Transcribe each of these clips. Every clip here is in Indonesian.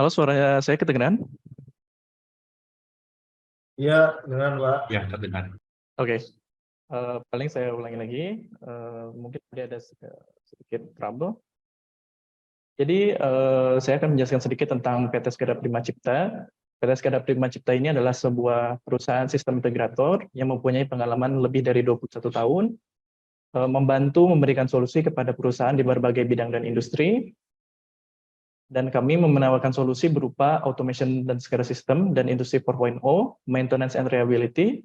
Halo, suara saya kedengeran? Iya, dengan Pak. Ya, terdengar. Oke, paling saya ulangi lagi. Mungkin tadi ada sedikit trouble. Jadi, saya akan menjelaskan sedikit tentang PT Skada Prima Cipta. PT Skada Prima Cipta ini adalah sebuah perusahaan sistem integrator yang mempunyai pengalaman lebih dari 21 tahun, membantu memberikan solusi kepada perusahaan di berbagai bidang dan industri. Dan kami menawarkan solusi berupa automation dan SCADA system dan industri 4.0, maintenance and reliability,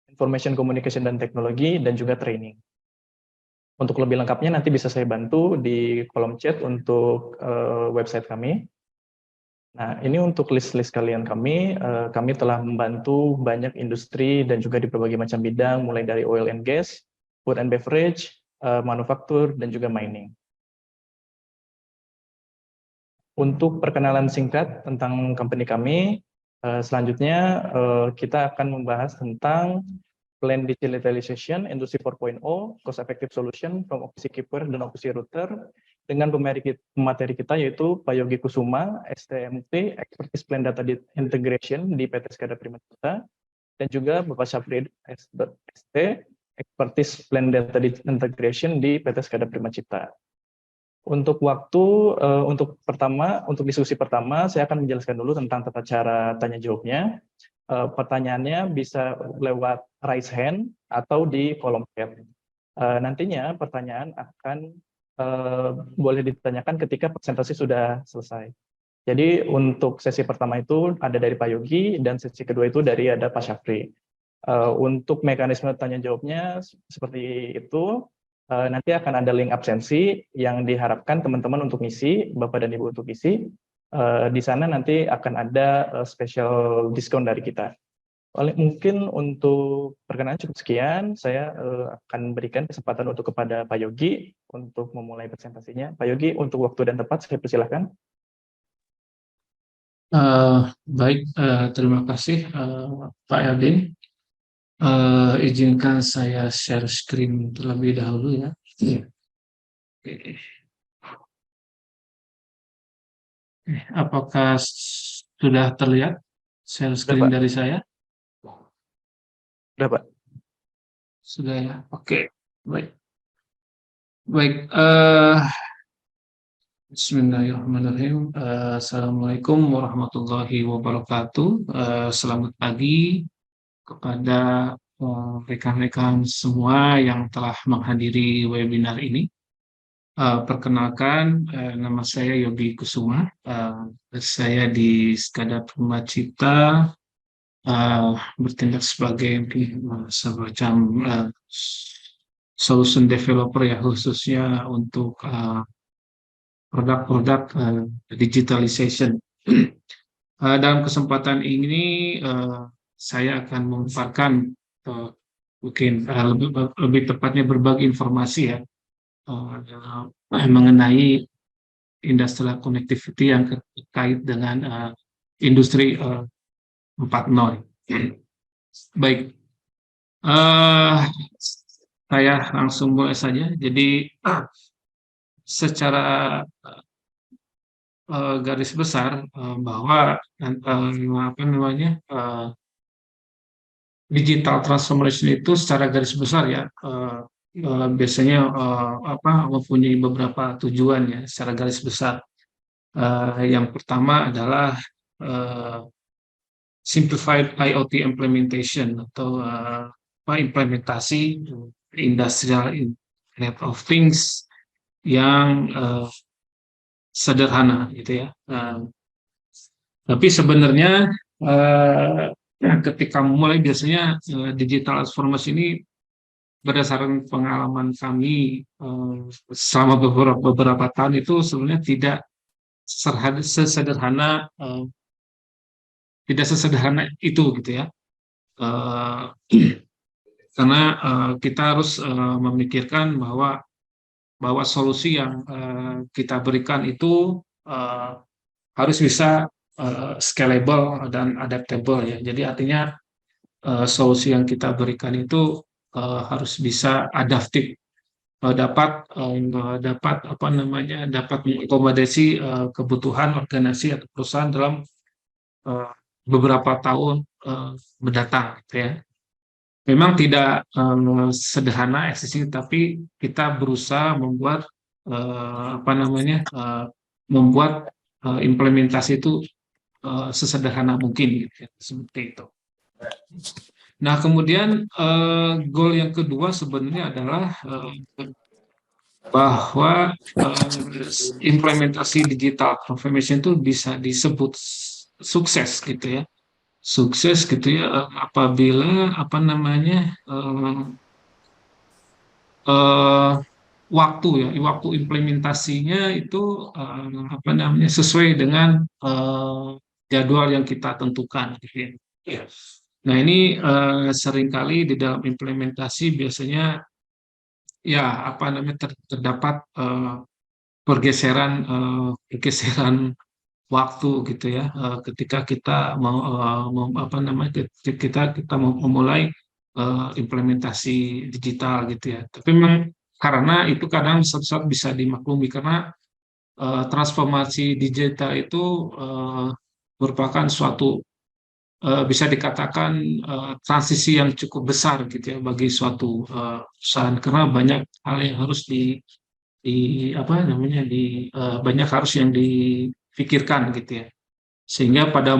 information communication dan teknologi, dan juga training. Untuk lebih lengkapnya nanti bisa saya bantu di kolom chat untuk website kami. Nah, ini untuk list-list kalian kami telah membantu banyak industri dan juga di berbagai macam bidang, mulai dari oil and gas, food and beverage, manufaktur, dan juga mining. Untuk perkenalan singkat tentang company kami, selanjutnya kita akan membahas tentang plan digitalization, industry 4.0, cost effective solution from OPC Keeper dan OPC Router, dengan pemateri kita yaitu Pak Yogi Kusuma, STMT, Expertise Plan Data Integration di PT Skada Prima Cipta, dan juga Bapak Syafri ST, Expertise Plan Data Integration di PT Skada Prima Cipta. Untuk untuk diskusi pertama, saya akan menjelaskan dulu tentang tata cara tanya jawabnya. Pertanyaannya bisa lewat raise hand atau di kolom chat. Nantinya pertanyaan akan boleh ditanyakan ketika presentasi sudah selesai. Jadi untuk sesi pertama itu ada dari Pak Yogi dan sesi kedua itu ada Pak Syafri. Untuk mekanisme tanya jawabnya seperti itu. Nanti akan ada link absensi yang diharapkan teman-teman untuk ngisi, Bapak dan Ibu untuk isi. Di sana nanti akan ada special diskon dari kita. Mungkin untuk perkenalan cukup sekian, saya akan berikan kesempatan kepada Pak Yogi untuk memulai presentasinya. Pak Yogi, untuk waktu dan tempat saya persilahkan. Baik, terima kasih Pak Eldin. Izinkan saya share screen terlebih dahulu ya. Apakah sudah terlihat share screen dari saya? Sudah, Pak. Sudah ya. Oke, baik. Baik. Bismillahirrahmanirrahim. Assalamualaikum warahmatullahi wabarakatuh. Selamat pagi kepada rekan-rekan semua yang telah menghadiri webinar ini. Perkenalkan, nama saya Yogi Kusuma. Saya di Skada Prima Cipta bertindak sebagai semacam solution developer ya, khususnya untuk produk-produk digitalization. Dalam kesempatan ini saya akan memaparkan mungkin lebih tepatnya berbagi informasi ya mengenai industrial connectivity yang terkait dengan industri 4.0. Baik, saya langsung mulai saja. Jadi secara garis besar bahwa digital transformation itu secara garis besar ya biasanya mempunyai beberapa tujuan ya secara garis besar. Yang pertama adalah simplified IoT implementation atau implementasi industrial Internet of Things yang sederhana gitu ya. Tapi sebenarnya ketika mulai biasanya digital transformation ini berdasarkan pengalaman kami selama beberapa tahun itu sebenarnya tidak sesederhana itu gitu ya. Karena kita harus memikirkan bahwa solusi yang kita berikan itu harus bisa scalable dan adaptable ya. Jadi artinya solusi yang kita berikan itu harus bisa adaptif dapat apa namanya, dapat mengakomodasi kebutuhan organisasi atau perusahaan dalam eh, beberapa tahun mendatang, gitu ya. Memang tidak sederhana eksisting, tapi kita berusaha membuat apa namanya, membuat implementasi itu sesederhana mungkin, gitu ya, seperti itu. Nah, kemudian goal yang kedua sebenarnya adalah bahwa implementasi digital transformation itu bisa disebut sukses, gitu ya. Sukses, gitu ya, apabila apa namanya, eh, waktu implementasinya itu apa namanya, sesuai dengan jadwal yang kita tentukan, gitu ya. Ya. Nah, ini seringkali di dalam implementasi biasanya ya apa namanya, terdapat pergeseran waktu, gitu ya, ketika kita apa namanya, kita mau memulai implementasi digital, gitu ya. Tapi memang karena itu kadang suatu saat bisa dimaklumi, karena transformasi digital itu merupakan suatu bisa dikatakan transisi yang cukup besar, gitu ya, bagi suatu perusahaan, karena banyak hal yang harus di apa namanya, banyak harus yang dipikirkan, gitu ya. Sehingga pada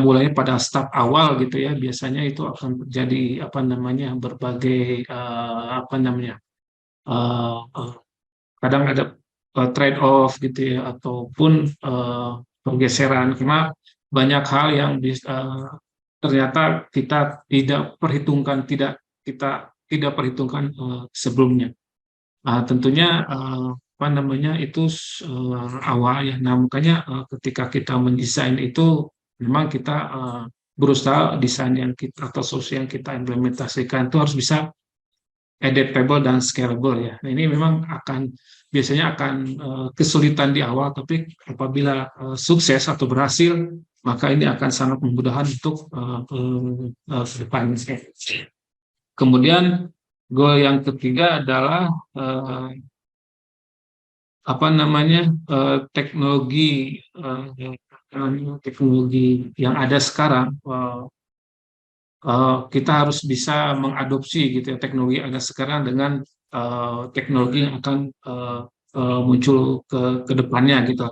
step awal, gitu ya, biasanya itu akan terjadi apa namanya, berbagai apa namanya, eh, eh, kadang ada trade off, gitu ya, ataupun pergeseran, karena banyak hal yang ternyata kita tidak perhitungkan sebelumnya. Tentunya apa namanya, itu awal ya. Nah, makanya ketika kita mendesain itu, memang kita berusaha desain yang kita atau solusi yang kita implementasikan itu harus bisa adaptable dan scalable, ya. Nah, ini memang biasanya akan kesulitan di awal, tapi apabila sukses atau berhasil, maka ini akan sangat memudahkan untuk ke depannya. Kemudian goal yang ketiga adalah apa namanya, teknologi yang ada sekarang, kita harus bisa mengadopsi, gitu ya, teknologi yang ada sekarang dengan teknologi yang akan muncul ke depannya, gitu.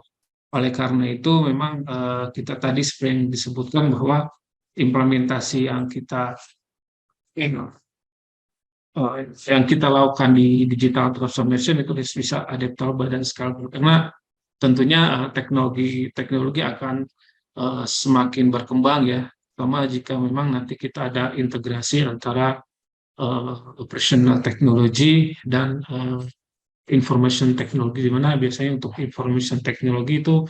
Oleh karena itu memang kita tadi seperti yang disebutkan bahwa implementasi yang kita lakukan di digital transformation itu harus bisa adaptable dan scalable, karena tentunya teknologi akan semakin berkembang, ya, terutama jika memang nanti kita ada integrasi antara operational technology dan information technology, di mana biasanya untuk information technology itu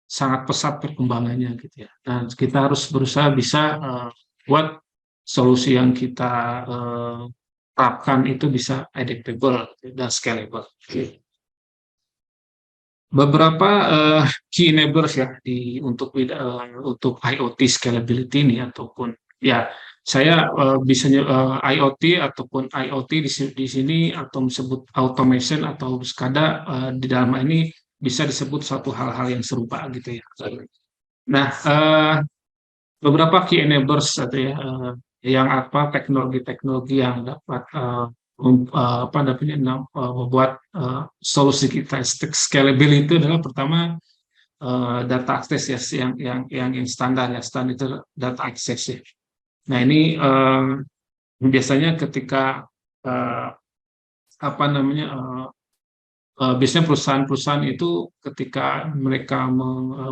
sangat pesat perkembangannya, gitu ya. Dan kita harus berusaha bisa buat solusi yang kita terapkan itu bisa adaptable dan scalable. Beberapa key enablers, ya, untuk IoT scalability ini, ataupun ya saya bisa IoT ataupun IoT di sini, atau disebut automation atau SCADA, di dalam ini bisa disebut satu hal-hal yang serupa, gitu ya. Nah, beberapa key enablers, atau ya, yang apa, teknologi-teknologi yang dapat apa namanya, membuat solusi kita scalable itu adalah, pertama, data access, ya, yang standar, ya, standar data access, ya. Nah, ini biasanya ketika apa namanya, biasanya perusahaan-perusahaan itu ketika mereka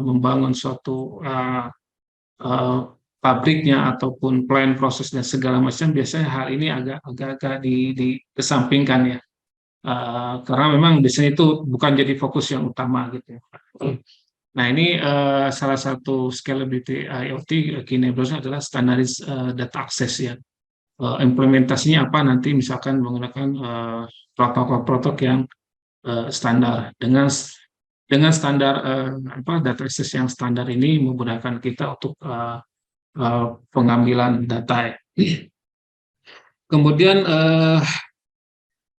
membangun suatu pabriknya ataupun plan proses dan segala macam, biasanya hal ini agak dikesampingkan, ya. Karena memang biasanya itu bukan jadi fokus yang utama, gitu ya. Nah, ini salah satu scalability IoT key enablers adalah standardized data access, ya. Implementasinya apa nanti, misalkan menggunakan protokol-protokol yang standar. Dengan standar apa, data access yang standar ini memudahkan kita untuk pengambilan data. Kemudian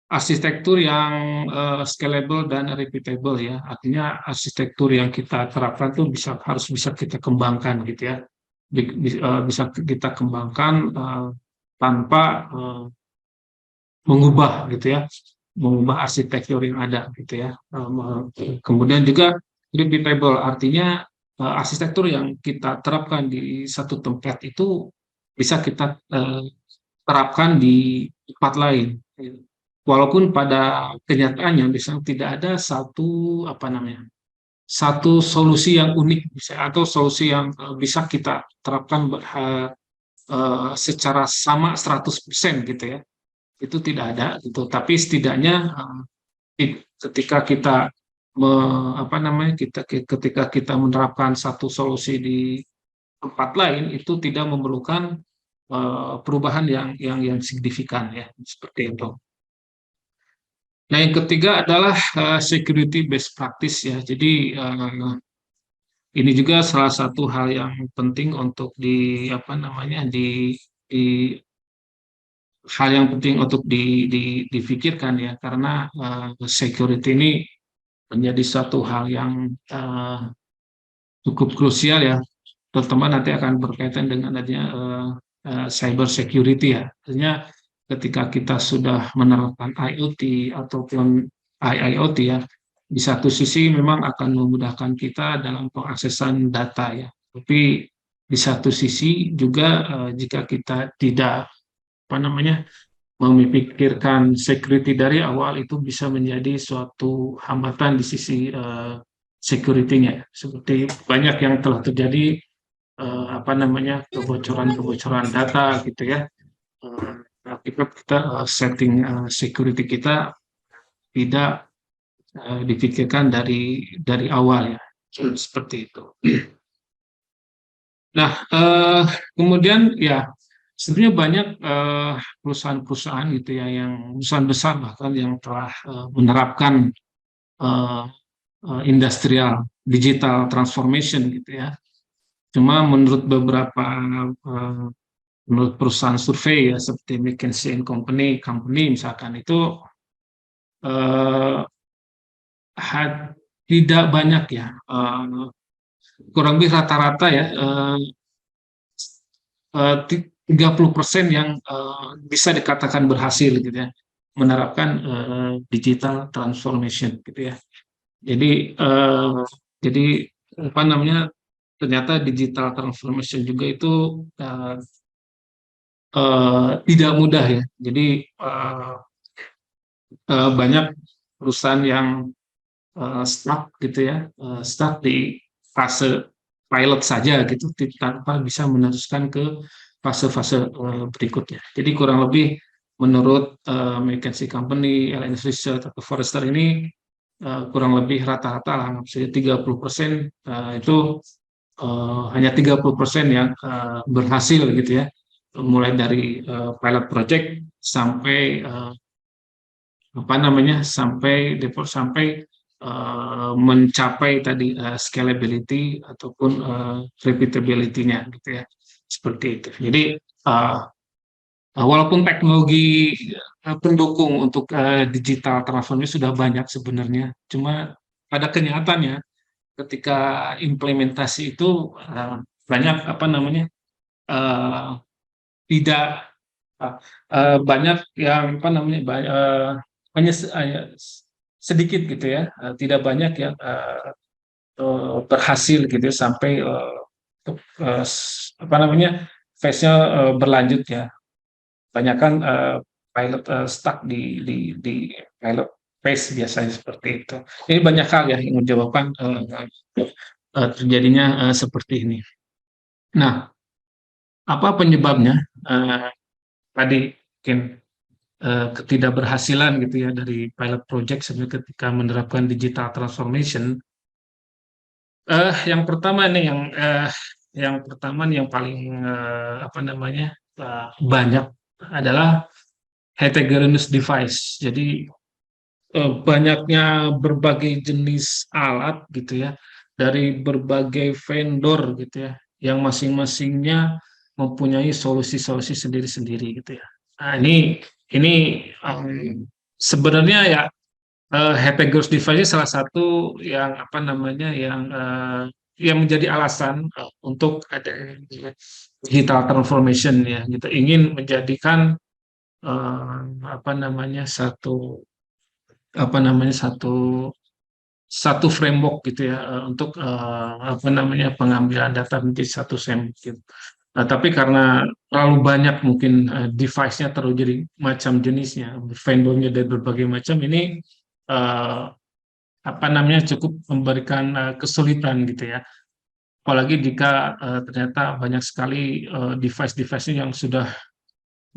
arsitektur yang scalable dan repeatable ya. Artinya arsitektur yang kita terapkan itu harus bisa kita kembangkan gitu ya. Bisa kita kembangkan tanpa mengubah gitu ya, mengubah arsitektur yang ada gitu ya. Kemudian juga repeatable, artinya arsitektur yang kita terapkan di satu tempat itu bisa kita terapkan di tempat lain. Walaupun pada kenyataannya bisa tidak ada satu solusi yang unik atau solusi yang bisa kita terapkan secara sama 100% gitu ya. Itu tidak ada gitu, tapi setidaknya ketika kita ketika kita menerapkan satu solusi di tempat lain itu tidak memerlukan perubahan yang signifikan ya, seperti itu. Nah, yang ketiga adalah security best practice ya. Jadi ini juga salah satu hal yang penting untuk hal yang penting untuk difikirkan ya, karena security ini menjadi satu hal yang cukup krusial ya, terutama nanti akan berkaitan dengan adanya cyber security ya. Artinya ketika kita sudah menerapkan IoT ataupun IIoT ya, di satu sisi memang akan memudahkan kita dalam pengaksesan data ya, tapi di satu sisi juga jika kita tidak memikirkan security dari awal, itu bisa menjadi suatu hambatan di sisi security-nya. Seperti banyak yang telah terjadi kebocoran data gitu ya. Akibat kita setting security kita tidak dipikirkan dari awal ya. Seperti itu. Nah, kemudian ya sebenarnya banyak perusahaan-perusahaan gitu ya, yang perusahaan besar bahkan yang telah menerapkan industrial digital transformation gitu ya. Cuma menurut menurut perusahaan survei ya, seperti McKinsey & Company misalkan, itu tidak banyak ya, kurang lebih rata-rata ya 30% yang bisa dikatakan berhasil gitu ya, menerapkan digital transformation gitu ya. Jadi ternyata digital transformation juga itu tidak mudah ya. Jadi banyak perusahaan yang stuck gitu ya, stuck di fase pilot saja gitu, tanpa bisa meneruskan ke fase-fase berikutnya. Jadi kurang lebih menurut McKinsey Company, LNS Research atau Forrester ini kurang lebih rata-rata lah, maksudnya 30% itu hanya 30% yang berhasil gitu ya, mulai dari pilot project sampai sampai mencapai tadi scalability ataupun repeatability-nya gitu ya, seperti itu. Jadi walaupun teknologi pendukung untuk digital transformation sudah banyak sebenarnya, cuma pada kenyataannya ketika implementasi itu banyak tidak banyak yang hanya sedikit gitu ya, tidak banyak yang berhasil gitu ya, sampai phase-nya berlanjut ya. Banyakkan pilot stuck di pilot phase biasanya seperti itu. Ini banyak hal ya yang menyebabkan terjadinya seperti ini. Nah, apa penyebabnya? Tadi mungkin ketidakberhasilan gitu ya dari pilot project sebenarnya ketika menerapkan digital transformation. Yang pertama nih, yang paling banyak adalah heterogeneous device. Jadi banyaknya berbagai jenis alat gitu ya, dari berbagai vendor gitu ya, yang masing-masingnya mempunyai solusi-solusi sendiri-sendiri gitu ya. Nah, ini sebenarnya ya heterogeneous device salah satu yang apa namanya yang menjadi alasan untuk ada digital transformation ya, kita ingin menjadikan apa namanya satu satu framework gitu ya, untuk apa namanya pengambilan data menjadi satu framework gitu. Nah, tapi karena terlalu banyak mungkin device-nya terlalu jadi macam jenisnya, vendornya dari berbagai macam, ini eh, apa namanya cukup memberikan kesulitan gitu ya. Apalagi jika ternyata banyak sekali device-device yang sudah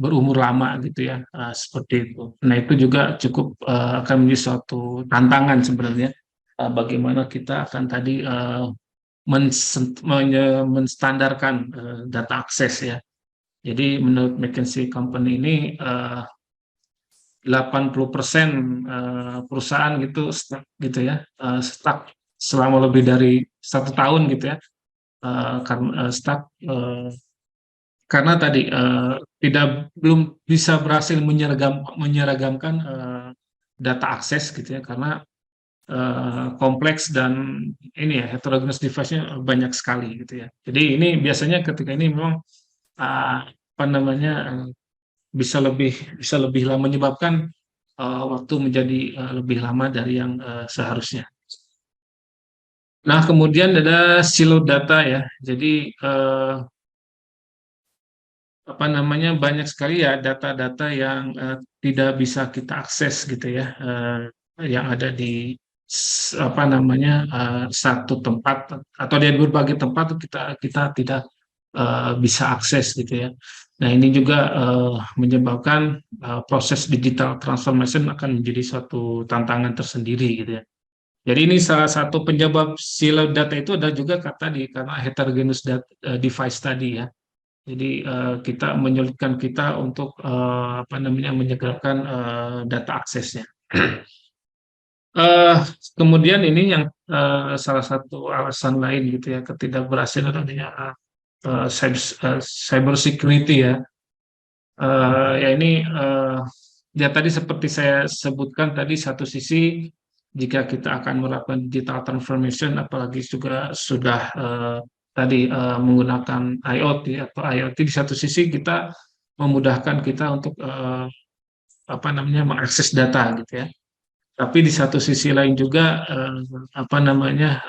berumur lama gitu ya, seperti itu. Nah, itu juga cukup akan menjadi suatu tantangan sebenarnya, bagaimana kita akan tadi menstandarkan data akses ya. Jadi menurut McKinsey Company ini 80% perusahaan gitu stuck gitu ya, stuck selama lebih dari 1 tahun gitu ya, karena stuck karena tadi belum bisa berhasil menyeragamkan data akses gitu ya, karena kompleks dan ini ya heterogeneous device-nya banyak sekali gitu ya. Jadi ini biasanya ketika ini memang apa namanya bisa lebih lama, menyebabkan waktu menjadi lebih lama dari yang seharusnya. Nah, kemudian ada silo data ya. Jadi apa namanya banyak sekali ya data-data yang tidak bisa kita akses gitu ya, yang ada di apa namanya satu tempat atau di berbagai tempat kita kita tidak bisa akses gitu ya. Nah, ini juga menyebabkan proses digital transformation akan menjadi suatu tantangan tersendiri gitu ya. Jadi ini salah satu penyebab silo data itu ada juga karena heterogeneous device tadi ya. Jadi kita menyulitkan kita untuk apa namanya menyegerakan data aksesnya. Eh, Kemudian ini yang salah satu alasan lain gitu ya ketidakberhasilan adanya cyber security ya. Ya ini ya tadi seperti saya sebutkan tadi, satu sisi jika kita akan melakukan digital transformation apalagi juga sudah tadi menggunakan IoT atau IoT, di satu sisi kita memudahkan kita untuk apa namanya mengakses data gitu ya. Tapi di satu sisi lain juga apa namanya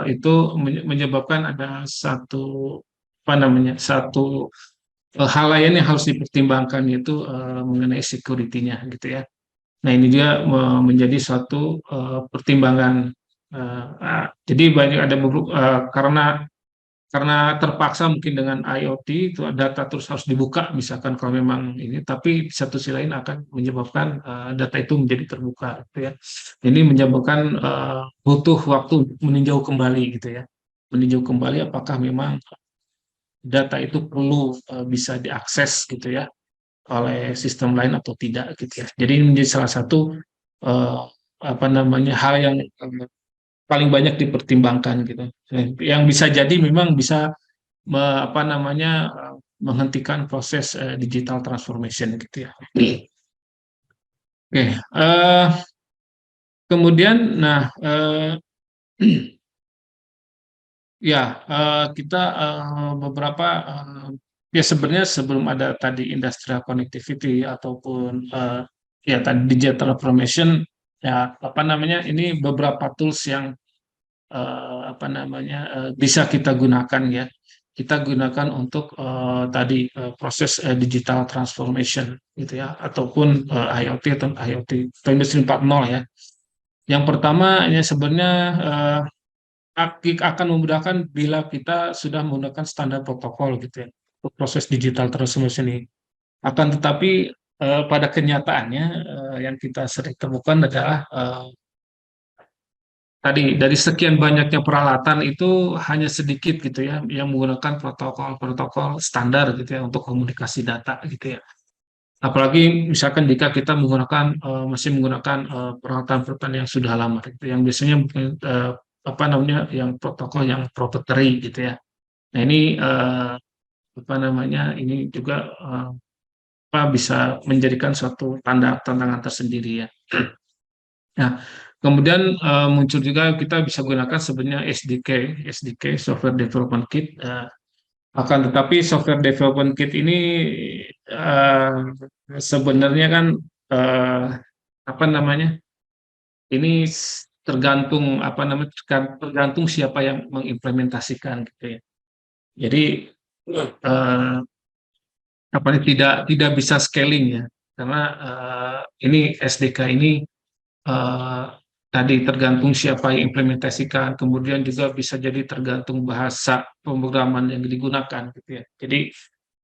itu menyebabkan ada satu apa namanya satu hal lain yang harus dipertimbangkan, yaitu mengenai security-nya gitu ya. Nah, ini juga menjadi suatu pertimbangan. Jadi banyak ada karena terpaksa mungkin dengan IoT itu data terus harus dibuka misalkan kalau memang ini, tapi di satu sisi lain akan menyebabkan data itu menjadi terbuka gitu ya. Ini menyebabkan butuh waktu meninjau kembali gitu ya. Meninjau kembali apakah memang data itu perlu bisa diakses gitu ya oleh sistem lain atau tidak gitu ya. Jadi ini menjadi salah satu eh, apa namanya hal yang paling banyak dipertimbangkan gitu. Yang bisa jadi memang bisa apa namanya menghentikan proses digital transformation gitu ya. Oke, kemudian nah ya kita beberapa ya sebenarnya sebelum ada tadi industrial connectivity ataupun ya tadi digital transformation, ya apa namanya ini beberapa tools yang apa namanya bisa kita gunakan ya. Kita gunakan untuk tadi proses digital transformation gitu ya, ataupun IoT atau industri 4.0 ya. Yang pertama ini sebenarnya akan memudahkan bila kita sudah menggunakan standar protokol gitu ya untuk proses digital transformation ini. Akan tetapi pada kenyataannya yang kita sering temukan adalah tadi dari sekian banyaknya peralatan itu hanya sedikit gitu ya yang menggunakan protokol-protokol standar gitu ya untuk komunikasi data gitu ya. Apalagi misalkan jika kita masih menggunakan peralatan-peralatan yang sudah lama gitu, yang biasanya apa namanya yang protokol yang proprietary gitu ya. Nah, ini apa namanya ini juga bisa menjadikan suatu tantangan tersendiri ya. Nah, kemudian muncul juga kita bisa gunakan sebenarnya SDK Software Development Kit. Akan tetapi Software Development Kit ini eh, sebenarnya kan eh, apa namanya? Ini tergantung tergantung siapa yang mengimplementasikan gitu ya. Jadi eh, tidak bisa scaling ya, karena ini SDK ini eh, tadi tergantung siapa yang implementasikan, kemudian juga bisa jadi tergantung bahasa pemrograman yang digunakan gitu ya. Jadi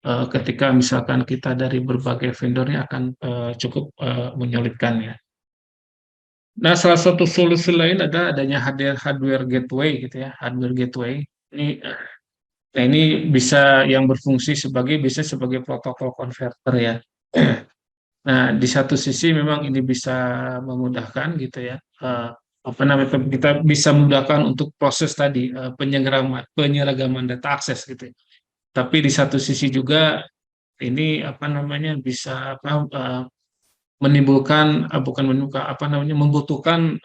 ketika misalkan kita dari berbagai vendornya akan cukup menyulitkan ya. Nah, salah satu solusi lain adanya hardware gateway gitu ya, hardware gateway. Ini nah ini bisa yang berfungsi bisa sebagai protokol konverter ya. Nah, di satu sisi memang ini bisa memudahkan gitu ya. Apa namanya, kita bisa memudahkan untuk proses tadi penyeragaman data akses gitu ya. Tapi di satu sisi juga ini apa namanya bisa menimbulkan bukan menimbulkan apa namanya membutuhkan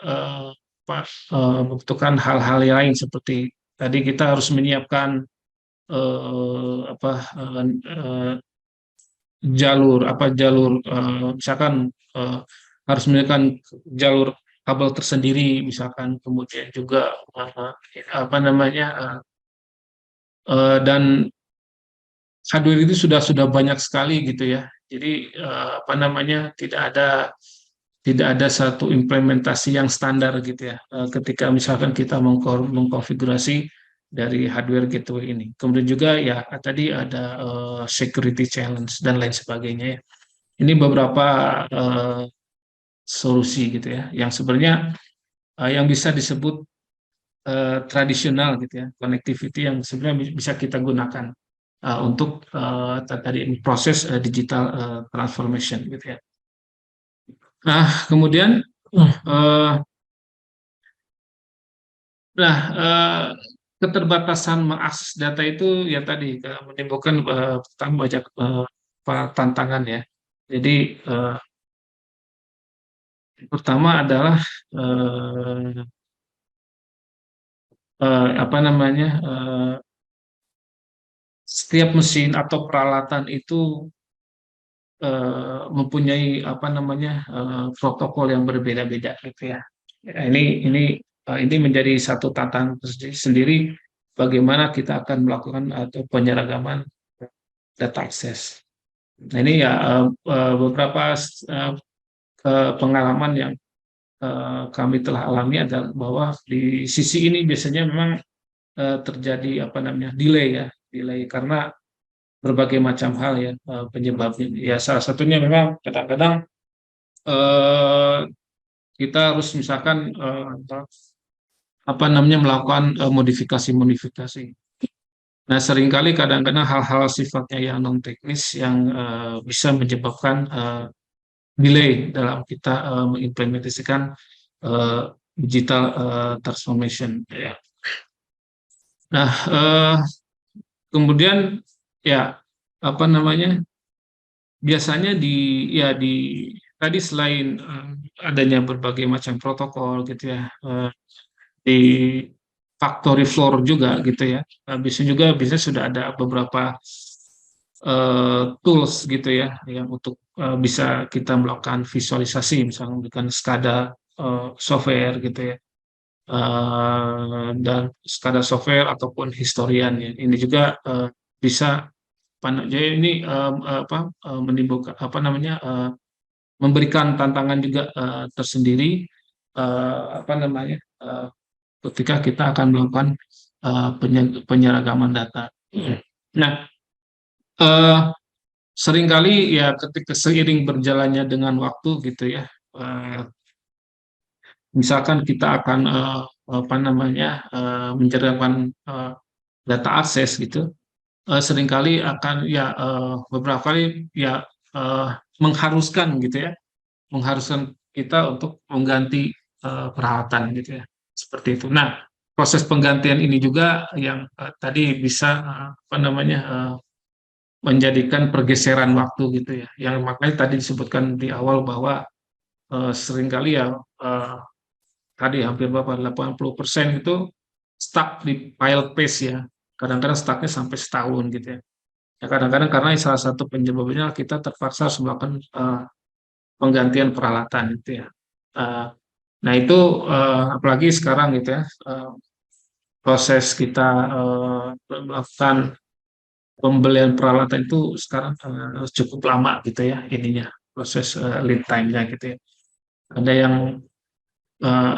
hal-hal lain seperti tadi kita harus menyiapkan apa jalur misalkan harus menyiapkan jalur kabel tersendiri misalkan, kemudian juga apa namanya dan hardware itu sudah banyak sekali gitu ya. Jadi apa namanya tidak ada satu implementasi yang standar gitu ya. Ketika misalkan kita mengkonfigurasi dari hardware gateway ini. Kemudian juga ya tadi ada security challenge dan lain sebagainya ya. Ini beberapa solusi gitu ya, yang sebenarnya yang bisa disebut tradisional gitu ya, connectivity yang sebenarnya bisa kita gunakan untuk tadi proses digital transformation gitu ya. Nah, kemudian nah keterbatasan mengakses data itu ya tadi menimbulkan banyak tantangan ya. Jadi pertama adalah apa namanya setiap mesin atau peralatan itu mempunyai apa namanya protokol yang berbeda-beda gitu ya. Ya, ini menjadi satu tantangan sendiri bagaimana kita akan melakukan atau penyeragaman data akses. Nah ini ya beberapa pengalaman yang kami telah alami adalah bahwa di sisi ini biasanya memang terjadi apa namanya delay karena berbagai macam hal ya penyebabnya. Ya salah satunya memang kadang-kadang kita harus misalkan apa namanya melakukan modifikasi. Nah, seringkali kadang-kadang hal-hal sifatnya yang non teknis yang bisa menyebabkan delay dalam kita mengimplementasikan digital transformation. Ya. Nah, kemudian ya apa namanya biasanya di tadi selain adanya berbagai macam protokol gitu ya di factory floor juga gitu ya, bisa sudah ada beberapa tools gitu ya yang untuk bisa kita melakukan visualisasi misalnya menggunakan SCADA software gitu ya. Dan SCADA software ataupun historian ya. Ini juga bisa jadi ini menimbulkan apa namanya memberikan tantangan juga tersendiri apa namanya ketika kita akan melakukan penyeragaman data. Nah, seringkali ya ketika seiring berjalannya dengan waktu gitu ya, misalkan kita akan apa namanya menyeragaman data akses gitu, seringkali akan ya beberapa kali ya mengharuskan gitu ya, mengharuskan kita untuk mengganti peralatan gitu ya, seperti itu. Nah, proses penggantian ini juga yang tadi bisa apa namanya menjadikan pergeseran waktu gitu ya. Yang makanya tadi disebutkan di awal bahwa seringkali ya tadi hampir berapa 80% itu stuck di pilot pace ya. Kadang-kadang stucknya sampai setahun gitu ya. Ya kadang-kadang karena salah satu penyebabnya kita terpaksa harus melakukan penggantian peralatan gitu ya. Eh, nah itu apalagi sekarang gitu ya, proses kita melakukan pembelian peralatan itu sekarang cukup lama gitu ya ininya, proses lead time-nya gitu ya. Ada yang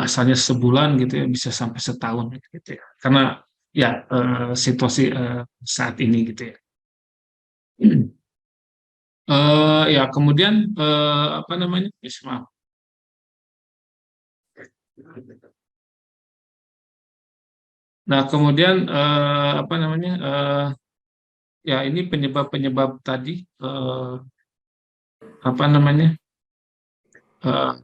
asalnya sebulan gitu ya bisa sampai setahun gitu ya. Karena ya situasi saat ini gitu ya. Ya kemudian apa namanya? Yes, maaf. Nah kemudian apa namanya? Ya ini penyebab-penyebab tadi apa namanya? eh,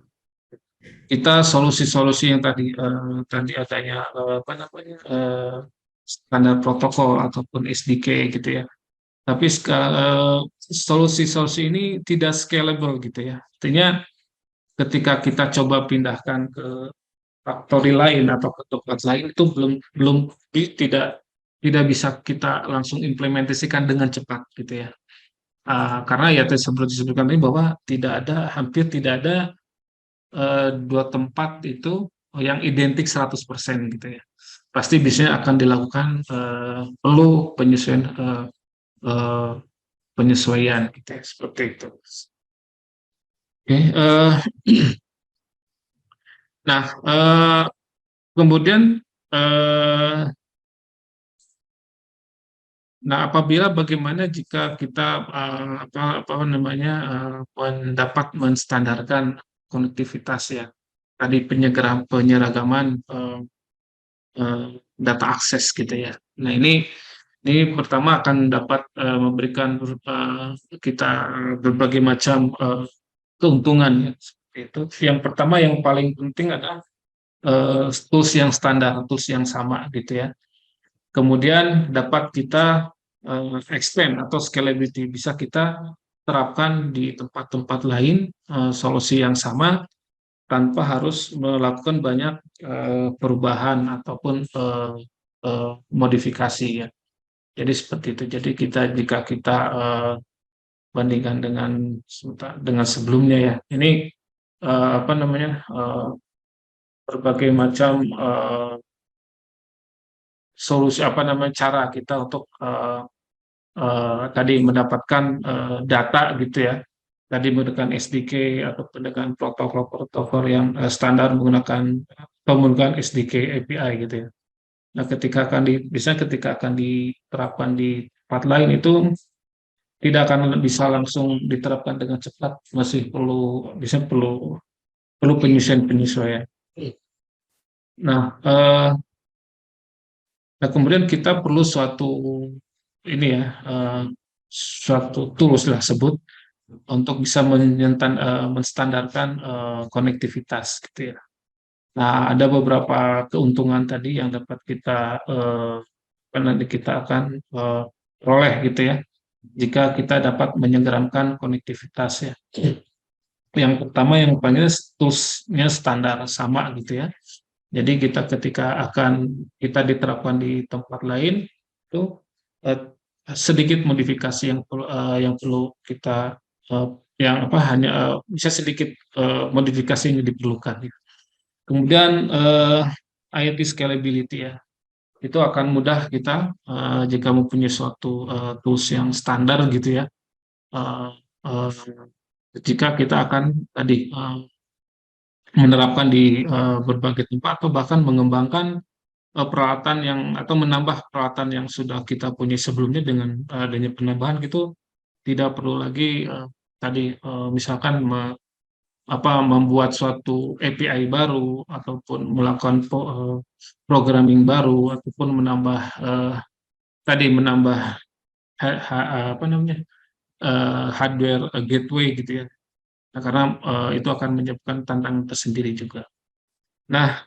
kita solusi-solusi yang tadi adanya apa namanya? Standar protokol ataupun SDK gitu ya. Tapi solusi-solusi ini tidak scalable gitu ya. Artinya ketika kita coba pindahkan ke factory lain atau ke tempat lain itu belum belum tidak tidak bisa kita langsung implementasikan dengan cepat gitu ya. Karena ya seperti disebutkan tadi bahwa hampir tidak ada dua tempat itu yang identik 100% gitu ya. Pasti biasanya akan dilakukan perlu eh, penyesuaian gitu ya, seperti itu. Oke, nah kemudian eh, nah apabila bagaimana jika kita apa namanya mendapat menstandarkan konektivitas ya tadi penyeragaman data akses gitu ya. Nah ini pertama akan dapat memberikan kita berbagai macam keuntungan ya. Seperti itu. Yang pertama yang paling penting adalah tools yang standar, tools yang sama gitu ya. Kemudian dapat kita expand atau scalability, bisa kita terapkan di tempat-tempat lain solusi yang sama tanpa harus melakukan banyak perubahan ataupun modifikasi ya. Jadi seperti itu. Jadi jika kita bandingkan dengan sebelumnya ya, ini apa namanya berbagai macam solusi apa namanya cara kita untuk tadi mendapatkan data gitu ya. Tadi menggunakan SDK atau dengan protokol-protokol yang standar menggunakan SDK API gitu ya. Nah, ketika akan diterapkan di tempat lain itu tidak akan bisa langsung diterapkan dengan cepat, masih perlu penyesuaian-penyesuaian. Nah, nah kemudian kita perlu ini ya suatu tools lah sebut untuk bisa menstandarkan konektivitas gitu ya. Nah, ada beberapa keuntungan tadi yang dapat nanti kita akan peroleh gitu ya, jika kita dapat menyenggeramkan konektivitas ya. Yang pertama yang panggilnya toolsnya standar sama gitu ya. Jadi ketika kita diterapkan di tempat lain itu sedikit modifikasi yang perlu kita bisa sedikit modifikasi yang diperlukan. Kemudian IoT scalability ya, itu akan mudah kita jika mempunyai suatu tools yang standar gitu ya. Jika kita akan tadi menerapkan di berbagai tempat atau bahkan mengembangkan peralatan atau menambah peralatan yang sudah kita punya sebelumnya dengan adanya penambahan gitu, tidak perlu lagi tadi misalkan membuat suatu API baru ataupun melakukan programming baru ataupun menambah apa namanya hardware gateway gitu ya. Nah, karena itu akan menyebabkan tantangan tersendiri juga. Nah,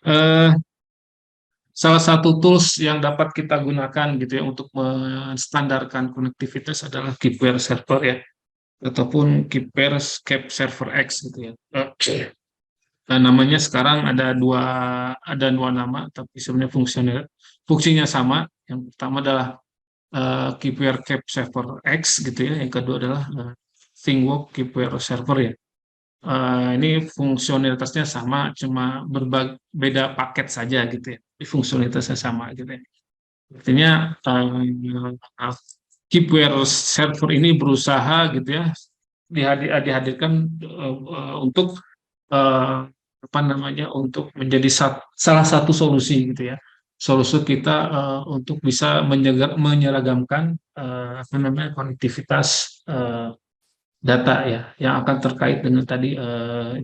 salah satu tools yang dapat kita gunakan gitu ya untuk menstandarkan konektivitas adalah KeepWare server ya, ataupun KeepWare Cap Server X gitu ya. Nah, namanya sekarang ada dua nama, tapi sebenarnya fungsinya sama. Yang pertama adalah KeepWare Cap Server X gitu ya, yang kedua adalah ThingWorx KeepWare Server ya. Ini fungsionalitasnya sama, cuma beda paket saja gitu ya. Tapi fungsionalitasnya sama gitu ya. Artinya KeepWare server ini berusaha gitu ya dihadirkan untuk apa namanya untuk menjadi salah satu solusi gitu ya. Solusi kita untuk bisa menyeragamkan apa namanya konektivitas data ya yang akan terkait dengan tadi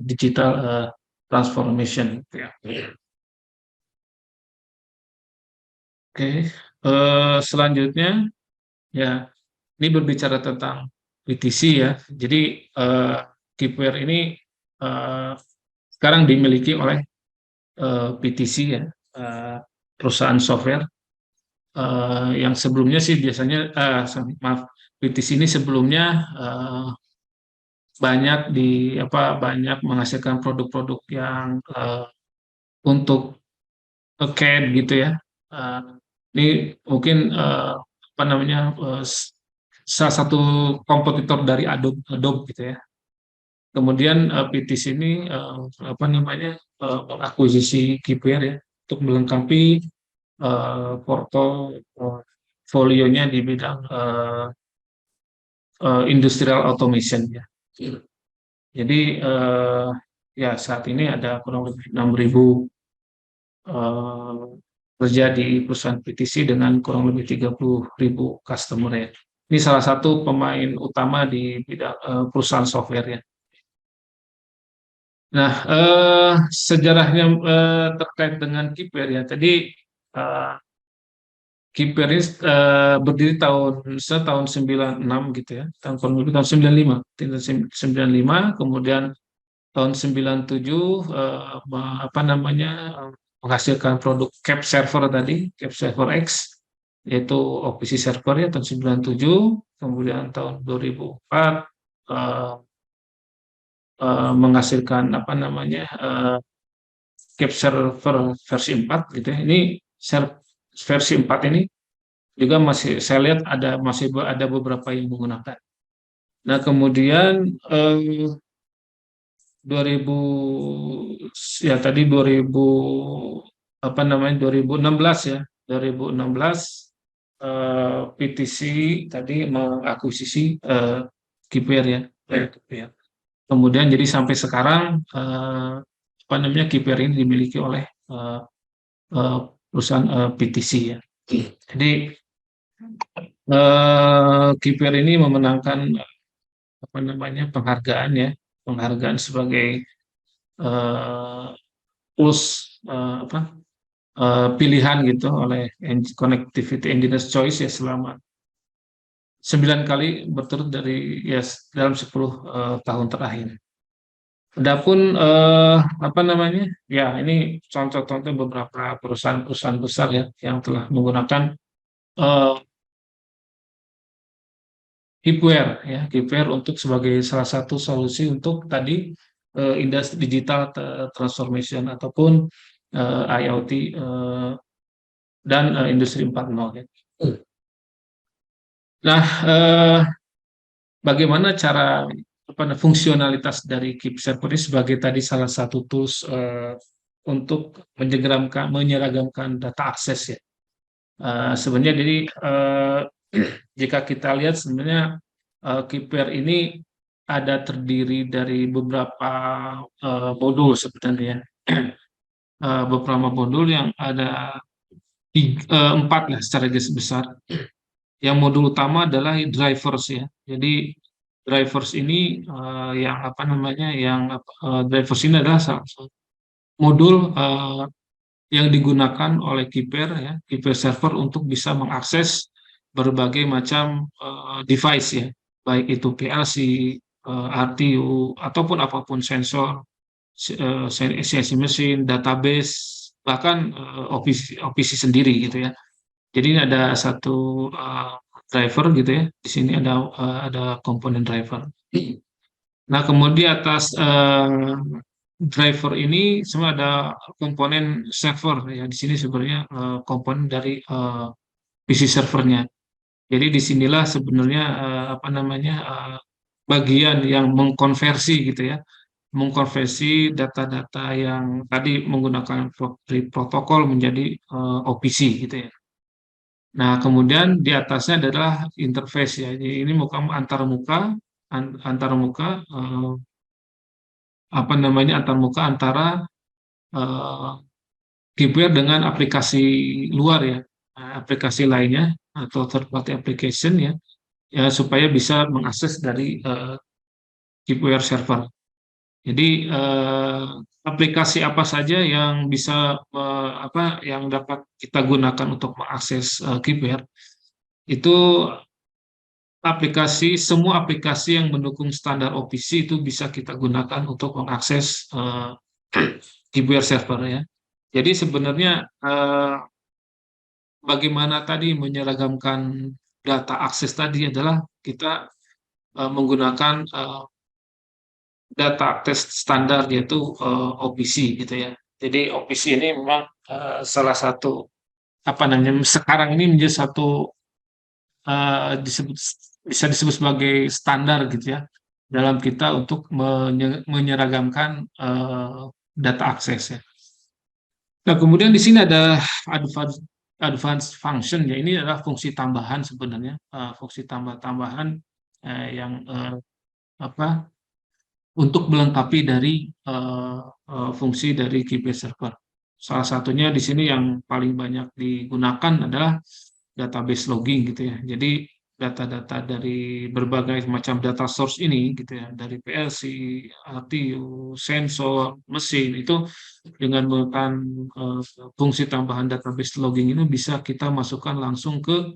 digital transformation gitu ya. Oke, selanjutnya ya ini berbicara tentang PTC ya. Jadi KeepWare ini sekarang dimiliki oleh PTC ya, perusahaan software yang sebelumnya sih biasanya maaf, PTC ini sebelumnya banyak menghasilkan produk-produk yang untuk CAD gitu ya. Ini mungkin apa namanya salah satu kompetitor dari Adobe gitu ya. Kemudian PTC ini apa namanya mengakuisisi KeepWare ya untuk melengkapi portofolionya di bidang industrial automation ya. Jadi ya saat ini ada kurang lebih 6.000 kerja di perusahaan PTC dengan kurang lebih 30.000 customer ya. Ini salah satu pemain utama di bidang perusahaan software ya. Nah, sejarahnya terkait dengan KeepWare ya. Tadi KeepWare ini berdiri tahun 96 gitu ya. Tahun 95. 95, kemudian tahun 97 apa namanya menghasilkan produk Cap Server tadi, Cap Server X, yaitu OPC Server ya tahun 97, kemudian tahun 2004 menghasilkan apa namanya Cap Server versi 4 gitu ya. Ini versi 4 ini juga masih saya lihat masih ada beberapa yang menggunakan. Nah, kemudian 2016 ya 2016 PTC tadi mengakuisisi KeepWare ya. Kemudian jadi sampai sekarang apa namanya KeepWare ini dimiliki oleh perusahaan PTC ya. Jadi KeepWare ini memenangkan apa namanya penghargaan sebagai pilihan gitu oleh Connectivity Engineers Choice ya selama 9 kali berturut dalam 10 tahun terakhir. Adapun apa namanya ya ini contoh-contoh beberapa perusahaan-perusahaan besar ya yang telah menggunakan KeepWare untuk sebagai salah satu solusi untuk tadi industri digital transformation ataupun IoT dan industri 4.0 ya. Nah, bagaimana cara fungsionalitas dari KeepServer ini sebagai tadi salah satu tools untuk menyeragamkan data akses ya. Sebenarnya jadi jika kita lihat sebenarnya KeepWare ini terdiri dari beberapa modul sebenarnya. Beberapa modul yang ada 4 lah secara garis besar. Yang modul utama adalah drivers ya. Jadi drivers ini drivers ini adalah modul yang digunakan oleh KeepWare server untuk bisa mengakses berbagai macam device ya, baik itu PLC, RTU ataupun apapun sensor, CNC machine, database, bahkan OPC sendiri gitu ya. Jadi ini ada satu driver gitu ya. Di sini ada komponen driver. Nah, kemudian atas driver ini semua ada komponen server ya. Di sini sebenarnya komponen dari PC servernya. Jadi disinilah sebenarnya apa namanya bagian yang mengkonversi gitu ya, mengkonversi data-data yang tadi menggunakan protokol menjadi OPC gitu ya. Nah, kemudian di atasnya adalah interface ya. Jadi ini muka antar muka apa namanya antar muka antara eh, KeyBuilder dengan aplikasi luar ya, aplikasi lainnya atau third party application ya, ya supaya bisa mengakses dari KeyBuilder server. Jadi aplikasi apa saja yang bisa yang dapat kita gunakan untuk mengakses KeyBuilder itu semua aplikasi yang mendukung standar OPC itu bisa kita gunakan untuk mengakses KeyBuilder server ya. Jadi sebenarnya bagaimana tadi menyeragamkan data akses tadi adalah kita menggunakan data akses standar yaitu OPC gitu ya. Jadi OPC ini memang salah satu apa namanya sekarang ini menjadi satu bisa disebut sebagai standar gitu ya dalam kita untuk menyeragamkan data akses ya. Nah, kemudian di sini ada advanced function ya. Ini adalah fungsi tambahan sebenarnya, fungsi tambahan yang apa untuk melengkapi dari fungsi dari KeyBuilder server. Salah satunya di sini yang paling banyak digunakan adalah database logging gitu ya. Jadi data-data dari berbagai macam data source ini gitu ya, dari PLC, RTU, sensor, mesin itu dengan menggunakan fungsi tambahan database logging ini bisa kita masukkan langsung ke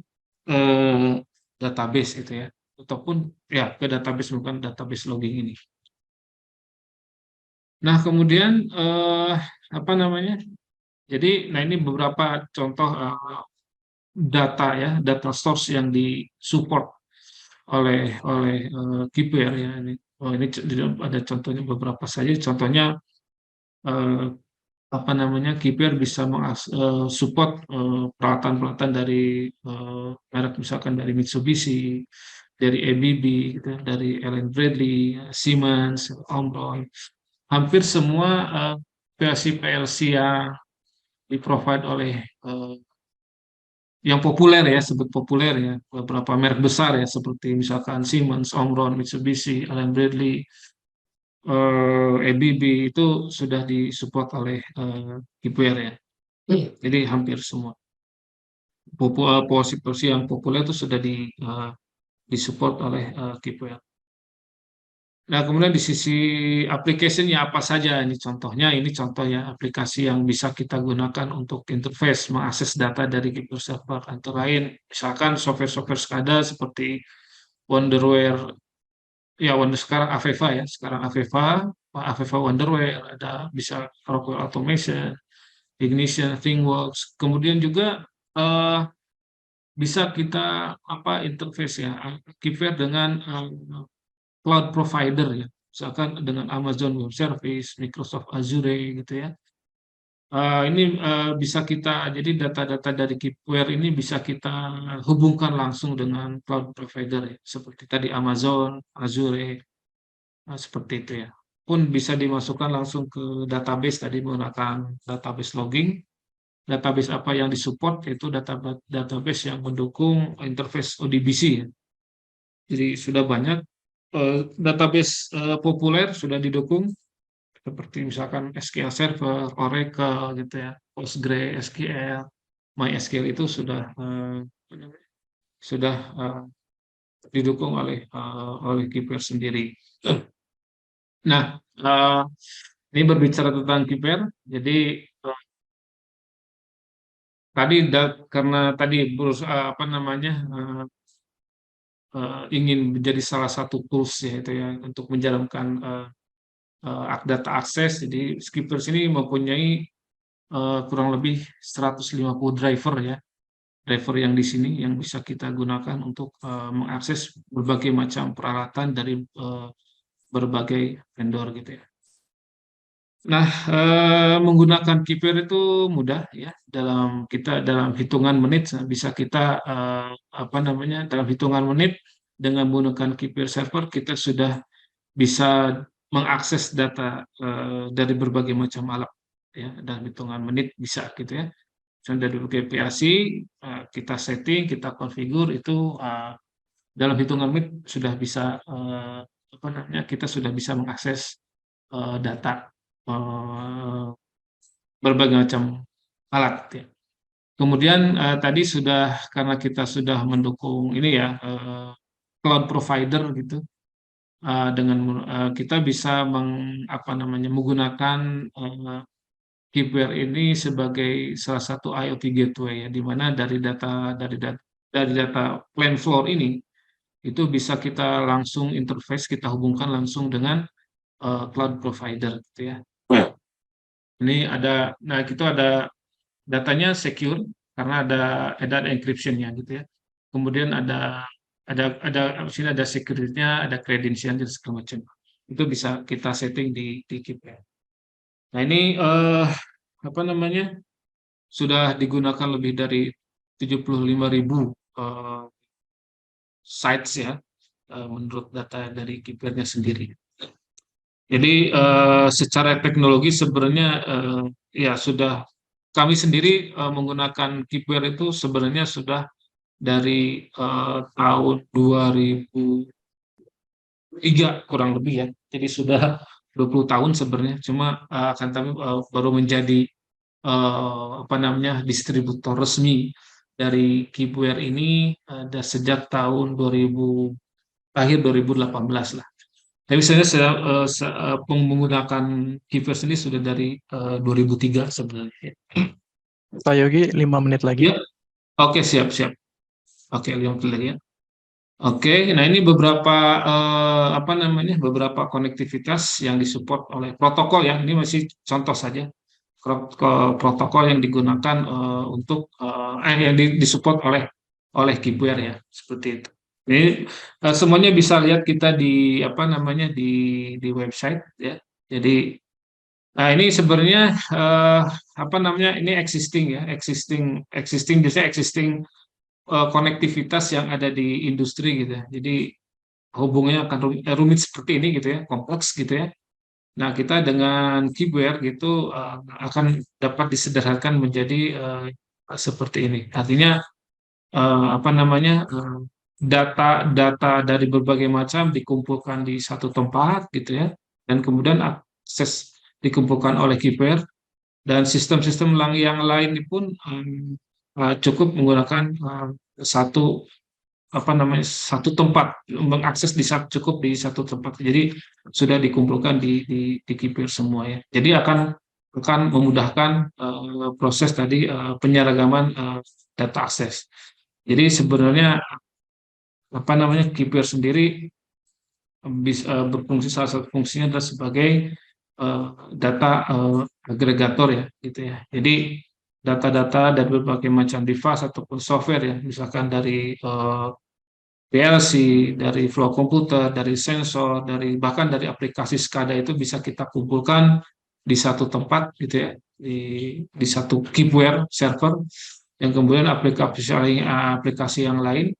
database gitu ya, ataupun ya ke database bukan database logging ini. Nah, kemudian apa namanya? Jadi, nah ini beberapa contoh data ya, data source yang disupport oleh KeyBuilder ya ini. Oh, ini ada contohnya beberapa saja. Contohnya apa namanya KeyBuilder bisa support peralatan-peralatan dari merek misalkan dari Mitsubishi, dari ABB, gitu, dari Allen Bradley, Siemens, Omron. Hampir semua PLC yang di-provide oleh yang populer ya, sebut populer ya, beberapa merek besar ya, seperti misalkan Siemens, Omron, Mitsubishi, Allen Bradley, ABB itu sudah disupport oleh KeyBuilder ya. Jadi hampir semua posisi yang populer itu sudah disupport oleh KeyBuilder. Nah, kemudian di sisi application-nya apa saja ini contohnya, ini contoh ya aplikasi yang bisa kita gunakan untuk interface mengakses data dari KeyBuilder server. Antara lain misalkan software-software SCADA seperti Wonderware, ya sekarang Aveva ya, sekarang Aveva Wonderware, ada bisa Rockwell Automation, Ignition, ThingWorks. Kemudian juga bisa kita interface ya KeyBuilder dengan cloud provider ya, misalkan dengan Amazon Web Service, Microsoft Azure gitu ya. Ini bisa kita, jadi data-data dari KeyBuilder ini bisa kita hubungkan langsung dengan cloud provider ya, seperti tadi Amazon, Azure, seperti itu ya. Pun bisa dimasukkan langsung ke database tadi menggunakan database logging. Database apa yang disupport yaitu database yang mendukung interface ODBC ya. Jadi sudah banyak database populer sudah didukung seperti misalkan SQL Server, Oracle gitu ya, PostgreSQL, MySQL itu sudah didukung oleh KeyBuilder sendiri. Nah, ini berbicara tentang KeyBuilder, jadi tadi karena tadi berusaha ingin menjadi salah satu tools ya itu ya untuk menjalankan data akses. Jadi KeyBuilder ini mempunyai kurang lebih 150 driver ya, driver yang di sini yang bisa kita gunakan untuk mengakses berbagai macam peralatan dari berbagai vendor gitu ya. Nah, menggunakan KIPR itu mudah ya, dalam hitungan menit bisa kita dalam hitungan menit dengan menggunakan KIPR server kita sudah bisa mengakses data dari berbagai macam alat ya, dalam hitungan menit bisa gitu ya. Misalnya dari berbagai PLC kita setting, kita konfigur itu dalam hitungan menit sudah bisa kita sudah bisa mengakses data berbagai macam alat ya. Kemudian tadi karena kita sudah mendukung ini ya cloud provider gitu, dengan kita bisa menggunakan KIPR ini sebagai salah satu IoT gateway ya, di mana dari data plant floor ini itu bisa kita langsung interface, kita hubungkan langsung dengan cloud provider gitu ya. Ini ada datanya secure karena ada encryption-nya gitu ya. Kemudian ada sini ada security-nya, ada credential dan segala macam. Itu bisa kita setting di KIPR. Nah, ini sudah digunakan lebih dari 75.000 sites ya, menurut data dari KIPR-nya sendiri. Jadi secara teknologi sebenarnya ya sudah kami sendiri menggunakan KIPR itu sebenarnya sudah dari tahun 2003 kurang lebih ya. Jadi sudah 20 tahun sebenarnya. Cuma akan kami baru menjadi distributor resmi dari KIPR ini sejak tahun akhir 2018 lah. Tapi saya menggunakan KIPR ini sudah dari 2003 sebenarnya. Pak Yogi, 5 menit lagi. Ya, oke, siap. Oke, 5 menit lagi ya. Oke, nah ini beberapa beberapa konektivitas yang disupport oleh protokol ya. Ini masih contoh saja protokol yang digunakan yang disupport oleh KIPR ya, seperti itu. Ini semuanya bisa lihat kita di di website ya. Jadi ini sebenarnya ini existing konektivitas yang ada di industri gitu ya. Jadi hubungannya akan rumit seperti ini gitu ya, kompleks gitu ya. Nah, kita dengan KIPR gitu akan dapat disederhanakan menjadi seperti ini. Artinya data dari berbagai macam dikumpulkan di satu tempat gitu ya, dan kemudian akses dikumpulkan oleh KIPR, dan sistem-sistem yang lain pun cukup menggunakan satu tempat, mengakses cukup di satu tempat. Jadi sudah dikumpulkan di KIPR semua ya. Jadi akan memudahkan proses tadi penyeragaman data akses. Jadi sebenarnya KIPR sendiri bisa berfungsi, salah satu fungsinya adalah sebagai data agregator ya gitu ya. Jadi data-data dari berbagai macam device ataupun software ya, misalkan dari PLC, dari flow komputer, dari sensor, bahkan dari aplikasi SCADA itu bisa kita kumpulkan di satu tempat gitu ya, di satu KIPR server, yang kemudian aplikasi yang lain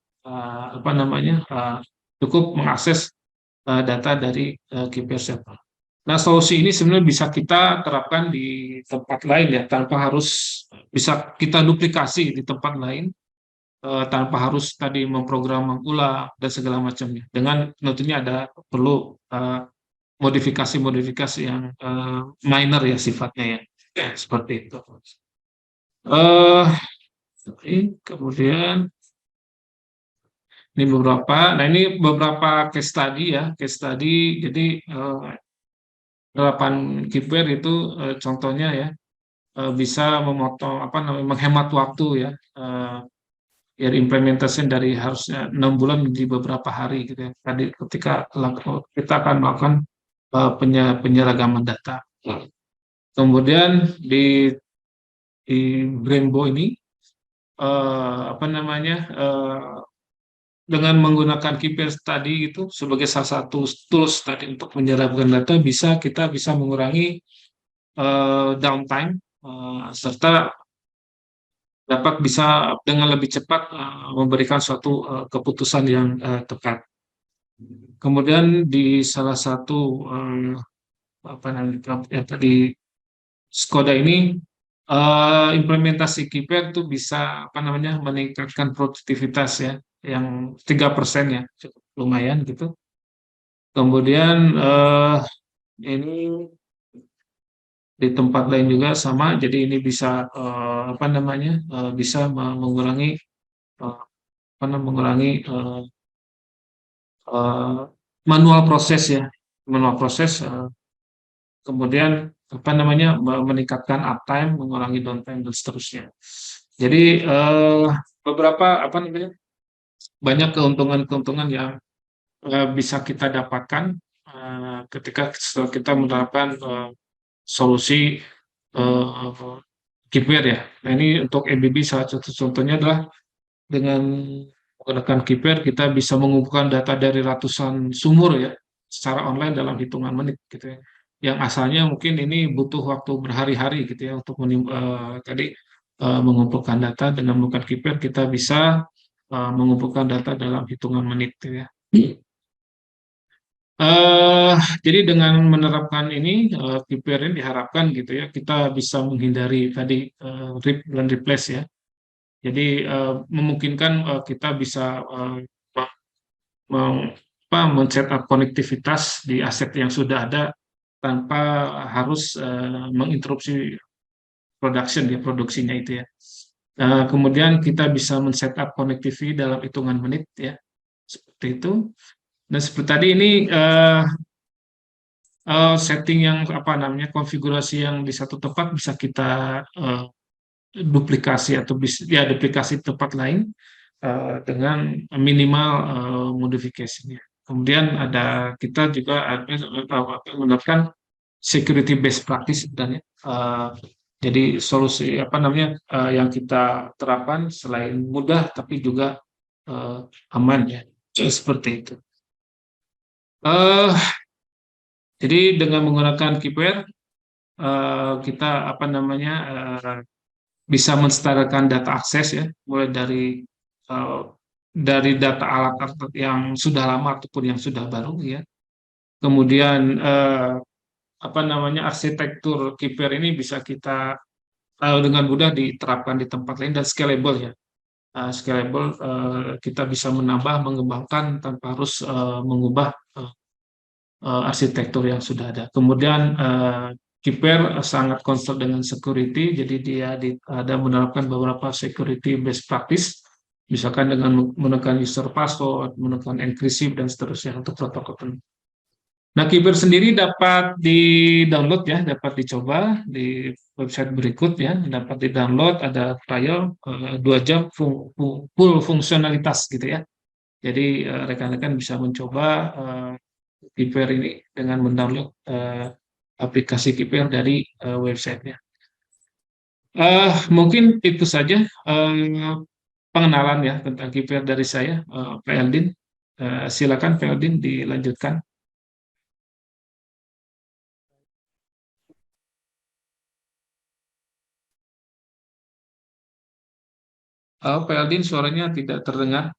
cukup mengakses data dari KIPR server. Nah, solusi ini sebenarnya bisa kita terapkan di tempat lain ya, tanpa harus bisa kita duplikasi di tempat lain, tanpa harus tadi memprogram ulang dan segala macamnya. Dengan tentunya perlu modifikasi yang minor ya sifatnya ya, seperti itu. Kemudian ini beberapa case study ya, Jadi penerapan KIPR itu contohnya ya bisa menghemat waktu ya, implementation dari harusnya 6 bulan menjadi beberapa hari gitu ya. Tadi ketika kita akan melakukan penyeragaman data. Kemudian di di Brembo ini apa namanya dengan menggunakan KPI tadi itu sebagai salah satu tools tadi untuk menyerapkan data kita bisa mengurangi downtime serta dapat bisa dengan lebih cepat memberikan suatu keputusan yang tepat. Kemudian di salah satu apa namanya ya, tadi Skoda ini implementasi KPI itu bisa apa namanya meningkatkan produktivitas ya yang 3% ya cukup lumayan gitu. Kemudian ini di tempat lain juga sama, jadi ini bisa apa namanya bisa mengurangi apa namanya mengurangi manual proses ya, manual proses. Kemudian apa namanya meningkatkan uptime, mengurangi downtime dan seterusnya. Jadi beberapa apa namanya banyak keuntungan-keuntungan yang bisa kita dapatkan ketika kita menerapkan solusi KPI ya. Nah, ini untuk EBB salah satu contohnya adalah dengan menggunakan KPI kita bisa mengumpulkan data dari ratusan sumur ya secara online dalam hitungan menit gitu ya. Yang asalnya mungkin ini butuh waktu berhari-hari gitu ya untuk mengumpulkan data. Dengan menggunakan KPI kita bisa mengumpulkan data dalam hitungan menit gitu ya. Jadi dengan menerapkan ini KPI ini diharapkan gitu ya kita bisa menghindari tadi rip dan replace ya. Jadi memungkinkan kita bisa men-setup konektivitas di aset yang sudah ada tanpa harus menginterupsi produksinya itu ya. Kemudian kita bisa men-setup connectivity dalam hitungan menit ya, seperti itu. Dan seperti tadi ini setting yang apa namanya konfigurasi yang di satu tempat bisa kita duplikasi atau duplikasi tempat lain dengan minimal modifikasinya. Kemudian kita juga menerapkan security best practice sebenarnya. Jadi solusi apa namanya yang kita terapkan selain mudah tapi juga aman ya. Seperti itu. Jadi dengan menggunakan KPI kita apa namanya bisa mensetarakan data akses ya, mulai dari data alat yang sudah lama ataupun yang sudah baru ya. Kemudian apa namanya arsitektur KPI ini bisa kita dengan mudah diterapkan di tempat lain dan scalable ya. Scalable kita bisa menambah, mengembangkan tanpa harus mengubah arsitektur yang sudah ada. Kemudian KPI sangat concern dengan security, jadi dia ada menerapkan beberapa security best practice, misalkan dengan menekan user password, menekan encryption dan seterusnya untuk protokol. Nah, KPI sendiri dapat di-download ya, dapat dicoba di website berikut ya, dapat di-download, ada trial 2 jam full fungsionalitas gitu ya. Jadi rekan-rekan bisa mencoba KPI ini dengan mendownload aplikasi KPI dari websitenya. Mungkin itu saja pengenalan ya tentang KPI dari saya, Pak Eldin. Silakan Pak Eldin dilanjutkan. Pak Eldin suaranya tidak terdengar.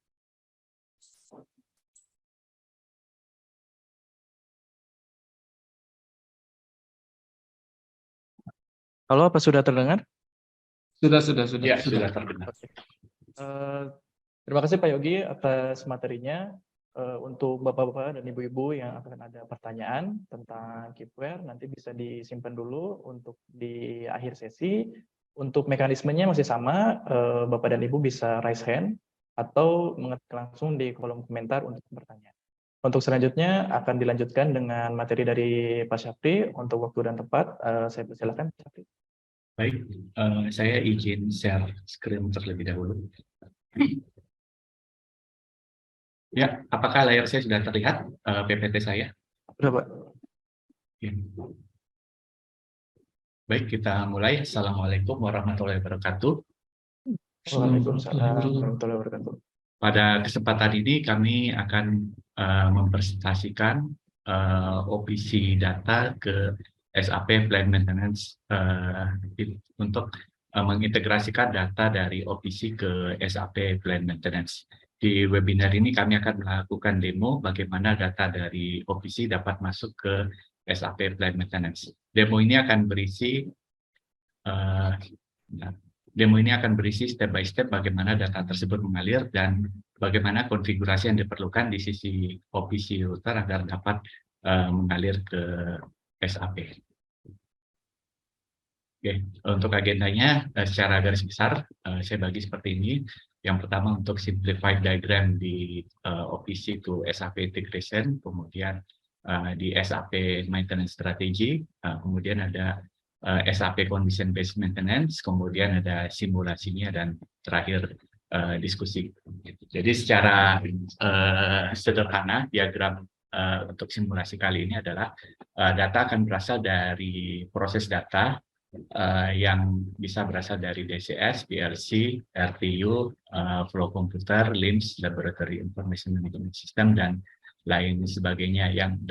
Halo, apa sudah terdengar? Sudah. Ya, sudah terdengar. Terima kasih Pak Yogi atas materinya. Untuk Bapak-Bapak dan Ibu-Ibu yang akan ada pertanyaan tentang KPI, nanti bisa disimpan dulu untuk di akhir sesi. Untuk mekanismenya masih sama, Bapak dan Ibu bisa raise hand atau mengetik langsung di kolom komentar untuk bertanya. Untuk selanjutnya akan dilanjutkan dengan materi dari Pak Syafri. Untuk waktu dan tempat, saya persilakan Pak Syafri. Baik, saya izin share screen terlebih dahulu. Ya, apakah layar saya sudah terlihat PPT saya? Sudah, Pak. Ya. Baik, kita mulai. Assalamualaikum warahmatullahi wabarakatuh. Waalaikumsalam warahmatullahi wabarakatuh. Pada kesempatan ini kami akan mempresentasikan OPC data ke SAP Plant Maintenance untuk mengintegrasikan data dari OPC ke SAP Plant Maintenance. Di webinar ini kami akan melakukan demo bagaimana data dari OPC dapat masuk ke SAP Plant Maintenance. Demo ini akan berisi step by step bagaimana data tersebut mengalir dan bagaimana konfigurasi yang diperlukan di sisi OPC router agar dapat mengalir ke SAP. Oke, untuk agendanya secara garis besar saya bagi seperti ini. Yang pertama untuk simplified diagram di OPC to SAP integration, kemudian di SAP maintenance strategy, kemudian ada SAP condition based maintenance, kemudian ada simulasinya, dan terakhir diskusi. Jadi secara sederhana diagram untuk simulasi kali ini adalah data akan berasal dari proses data yang bisa berasal dari DCS, PLC, RTU, flow computer, LIMS, Laboratory Information Management System, dan lain sebagainya. Yang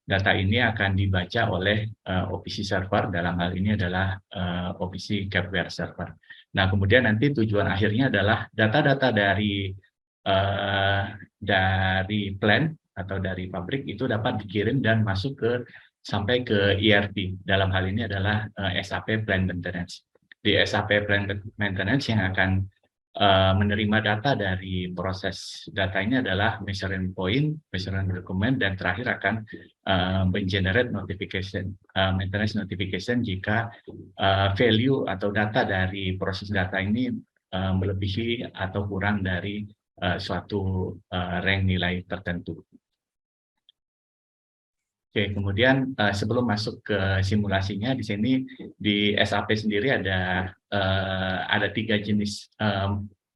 data ini akan dibaca oleh OPC server, dalam hal ini adalah OPC Capware server. Nah, kemudian nanti tujuan akhirnya adalah data-data dari plant atau dari pabrik itu dapat dikirim dan masuk sampai ke ERP. Dalam hal ini adalah SAP Plant Maintenance. Di SAP Plant Maintenance yang akan menerima data dari proses data ini adalah measuring point, measuring document, dan terakhir akan mengenerate notification, maintenance notification jika value atau data dari proses data ini melebihi atau kurang dari suatu rank nilai tertentu. Oke, kemudian sebelum masuk ke simulasinya, di sini di SAP sendiri ada 3 jenis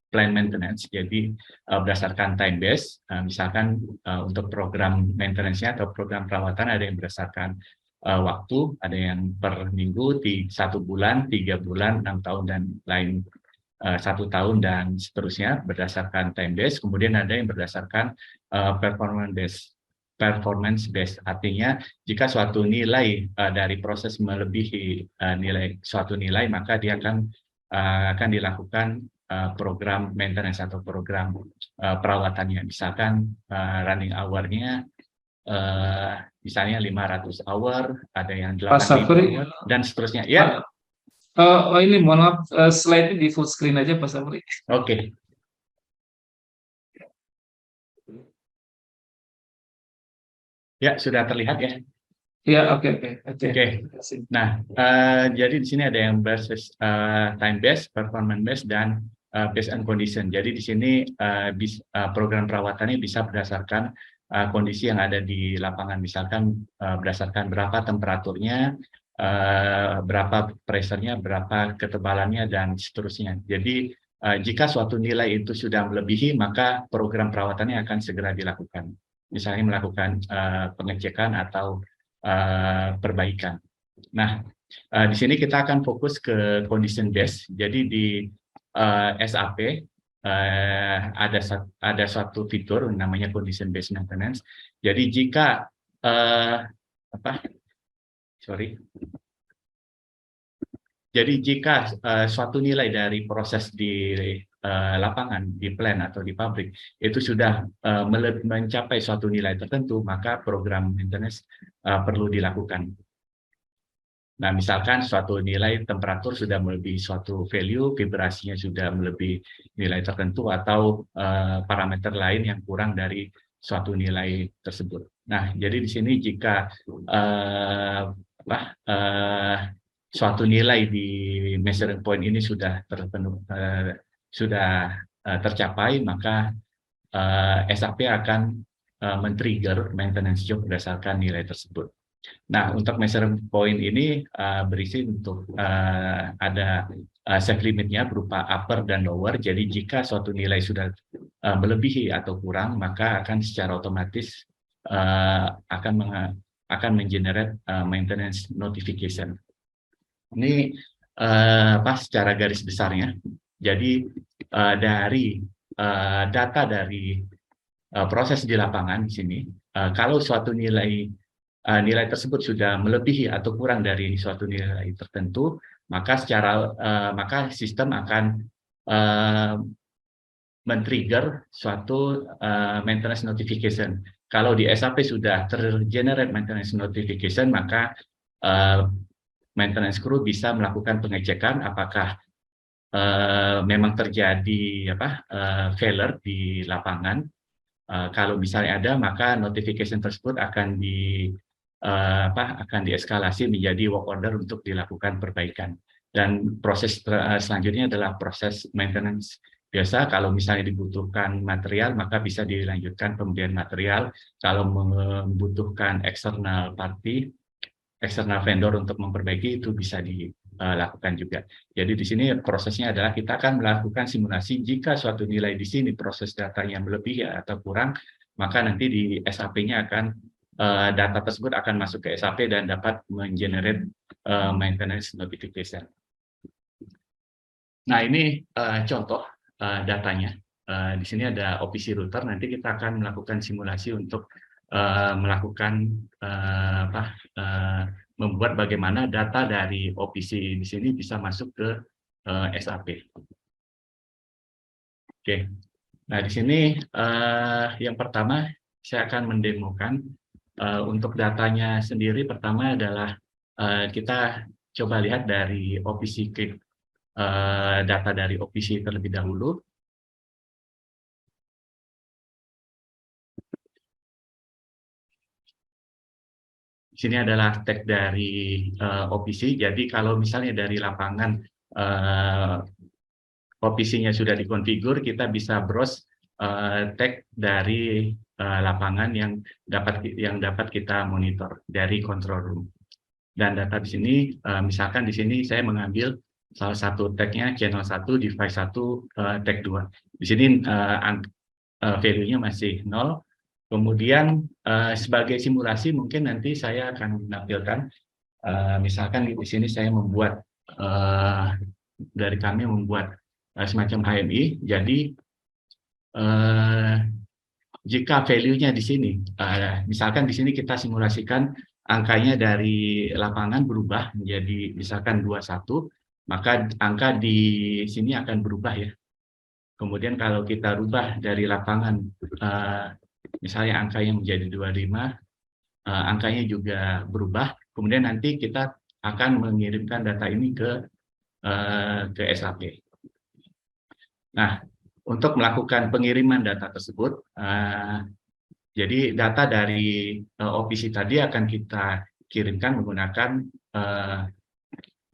plant maintenance. Jadi berdasarkan time base, misalkan untuk program maintenance-nya atau program perawatan ada yang berdasarkan waktu, ada yang per minggu, 1 bulan, 3 bulan, 6 tahun, dan lain 1 tahun, dan seterusnya berdasarkan time base. Kemudian ada yang berdasarkan performance based, artinya jika suatu nilai dari proses melebihi suatu nilai, maka dia akan dilakukan program maintenance atau program perawatannya. Misalkan running hour-nya misalnya 500 hour, ada yang 8.000 hour, dan seterusnya. Ya. Ini mohon maaf, slide-nya di full screen aja Pak Sapri. Oke. Ya, sudah terlihat ya? Ya, oke. Nah, jadi di sini ada yang basis time based, performance based, dan based on condition. Jadi di sini program perawatannya bisa berdasarkan kondisi yang ada di lapangan. Misalkan berdasarkan berapa temperaturnya, berapa pressure-nya, berapa ketebalannya, dan seterusnya. Jadi jika suatu nilai itu sudah melebihi, maka program perawatannya akan segera dilakukan. Misalnya melakukan pengecekan atau perbaikan. Nah, di sini kita akan fokus ke condition based. Jadi di SAP ada suatu fitur namanya condition based maintenance. Jadi jika Jadi jika suatu nilai dari proses di lapangan, di plant atau di pabrik, itu sudah mencapai suatu nilai tertentu, maka program maintenance perlu dilakukan. Nah, misalkan suatu nilai temperatur sudah melebihi suatu value, vibrasinya sudah melebihi nilai tertentu, atau parameter lain yang kurang dari suatu nilai tersebut. Nah, jadi di sini jika suatu nilai di measuring point ini sudah tercapai, maka SAP akan men-trigger maintenance job berdasarkan nilai tersebut. Nah, untuk measuring point ini berisi untuk ada set limitnya berupa upper dan lower. Jadi jika suatu nilai sudah melebihi atau kurang, maka akan secara otomatis akan mengenerate maintenance notification. Ini secara garis besarnya. Jadi dari data dari proses di lapangan di sini, kalau suatu nilai tersebut sudah melebihi atau kurang dari suatu nilai tertentu, maka maka sistem akan men-trigger suatu maintenance notification. Kalau di SAP sudah tergenerate maintenance notification, maka maintenance crew bisa melakukan pengecekan apakah memang terjadi failure di lapangan. Kalau misalnya ada, maka notification tersebut akan dieskalasi menjadi work order untuk dilakukan perbaikan. Dan proses selanjutnya adalah proses maintenance. Biasa kalau misalnya dibutuhkan material, maka bisa dilanjutkan pembelian material. Kalau membutuhkan external party, external vendor untuk memperbaiki, itu bisa dilakukan juga. Jadi di sini prosesnya adalah kita akan melakukan simulasi jika suatu nilai di sini proses datanya melebihi atau kurang, maka nanti di SAP-nya akan data tersebut akan masuk ke SAP dan dapat mengenerate maintenance notification. Nah, ini contoh datanya. Di sini ada OPC router. Nanti kita akan melakukan simulasi untuk melakukan membuat bagaimana data dari OPC di sini bisa masuk ke SAP. Oke. Nah, di sini yang pertama saya akan mendemokan untuk datanya sendiri. Pertama adalah kita coba lihat dari OPC data dari OPC terlebih dahulu. Di sini adalah tag dari OPC. Jadi kalau misalnya dari lapangan OPC-nya sudah dikonfigur, kita bisa browse tag dari lapangan yang dapat kita monitor dari control room. Dan data di sini, misalkan di sini saya mengambil salah satu tag-nya channel 1, device 1, tag 2. Di sini value-nya masih 0. Kemudian sebagai simulasi mungkin nanti saya akan menampilkan, misalkan di sini saya membuat, dari kami membuat semacam HMI. Jadi jika value-nya di sini, misalkan di sini kita simulasikan angkanya dari lapangan berubah menjadi misalkan 21, maka angka di sini akan berubah ya. Kemudian kalau kita rubah dari lapangan, misalnya angkanya menjadi 25, angkanya juga berubah. Kemudian nanti kita akan mengirimkan data ini ke SAP. Nah, untuk melakukan pengiriman data tersebut, jadi data dari OPC tadi akan kita kirimkan menggunakan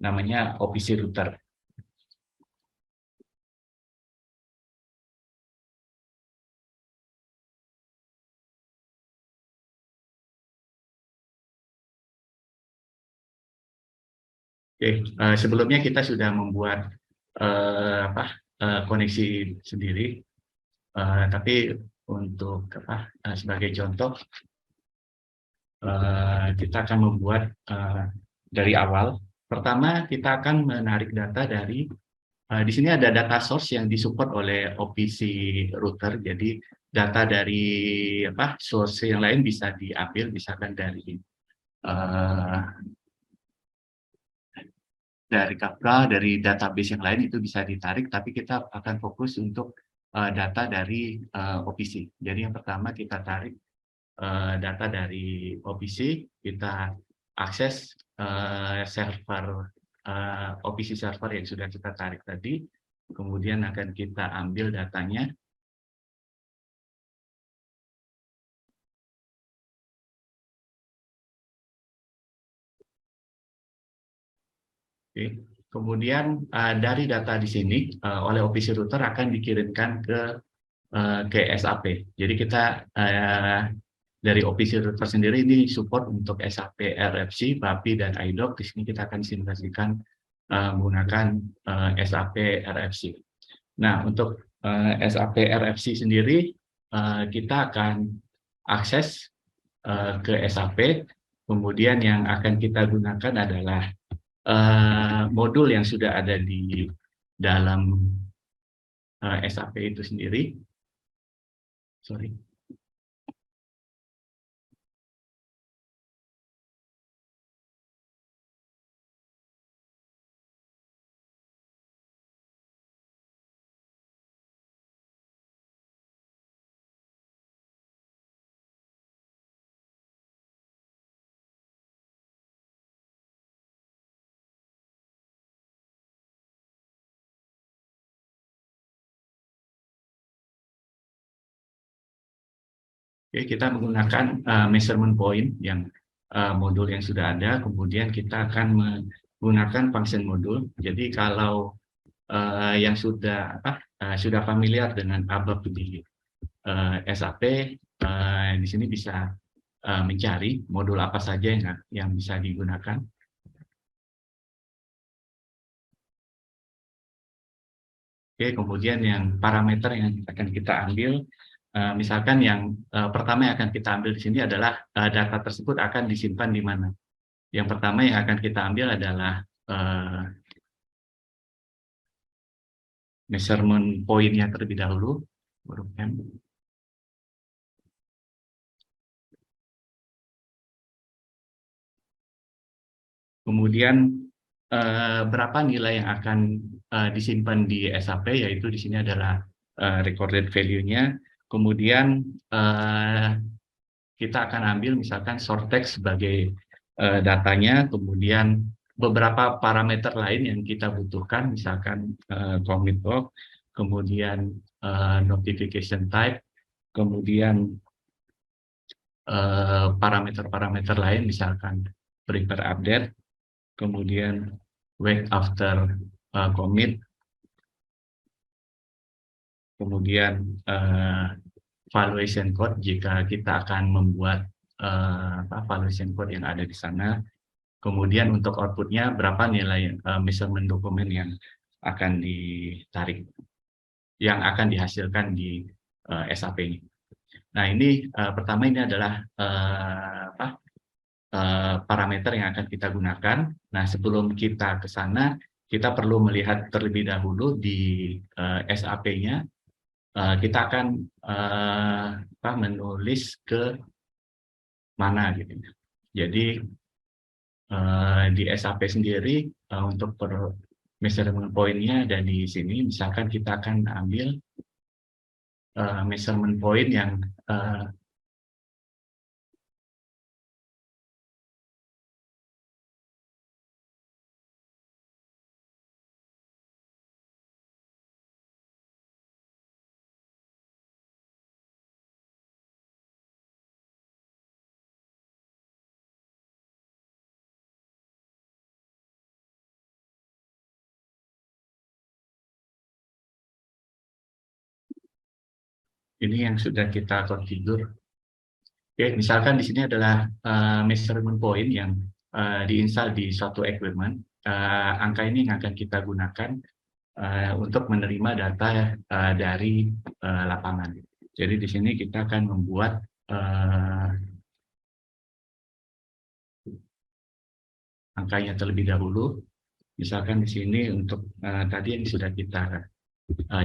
namanya OPC router. Oke, sebelumnya kita sudah membuat koneksi sendiri, tapi untuk sebagai contoh kita akan membuat dari awal. Pertama kita akan menarik data dari di sini ada data source yang disupport oleh OPC router. Jadi data dari source yang lain bisa diambil, misalkan dari Kafka, dari database yang lain itu bisa ditarik, tapi kita akan fokus untuk data dari OPC. Jadi yang pertama kita tarik data dari OPC, kita akses server OPC server yang sudah kita tarik tadi, kemudian akan kita ambil datanya. Oke. Kemudian dari data di sini oleh OPC router akan dikirimkan ke SAP. Jadi kita dari OPC router sendiri ini support untuk SAP RFC, BAPI, dan IDOC. Di sini kita akan simulasikan menggunakan SAP RFC. Nah, untuk SAP RFC sendiri kita akan akses ke SAP. Kemudian yang akan kita gunakan adalah modul yang sudah ada di dalam SAP itu sendiri. Sorry. Oke, kita menggunakan measurement point yang modul yang sudah ada, kemudian kita akan menggunakan function modul. Jadi kalau yang sudah familiar dengan ABAP di SAP, di sini bisa mencari modul apa saja yang bisa digunakan. Oke, kemudian yang parameter yang akan kita ambil, misalkan yang pertama yang akan kita ambil di sini adalah data tersebut akan disimpan di mana. Yang pertama yang akan kita ambil adalah measurement point-nya terlebih dahulu, huruf M. Kemudian berapa nilai yang akan disimpan di SAP, yaitu di sini adalah recorded value-nya. Kemudian kita akan ambil misalkan short text sebagai datanya, kemudian beberapa parameter lain yang kita butuhkan, misalkan commit log, kemudian notification type, kemudian parameter-parameter lain, misalkan prepare update, kemudian wait after commit, kemudian valuation code jika kita akan membuat valuation code yang ada di sana. Kemudian untuk outputnya berapa nilai measurement dokumen yang akan ditarik, yang akan dihasilkan di SAP ini. Nah ini pertama ini adalah parameter yang akan kita gunakan. Nah sebelum kita ke sana, kita perlu melihat terlebih dahulu di SAP-nya. Kita akan menulis ke mana gitu. Jadi di SAP sendiri untuk measurement point-nya ada di sini. Misalkan kita akan ambil measurement point yang ini yang sudah kita configure. Oke, misalkan di sini adalah measurement point yang diinstal di suatu equipment. Angka ini yang akan kita gunakan untuk menerima data dari lapangan. Jadi di sini kita akan membuat angkanya terlebih dahulu. Misalkan di sini untuk tadi yang sudah kita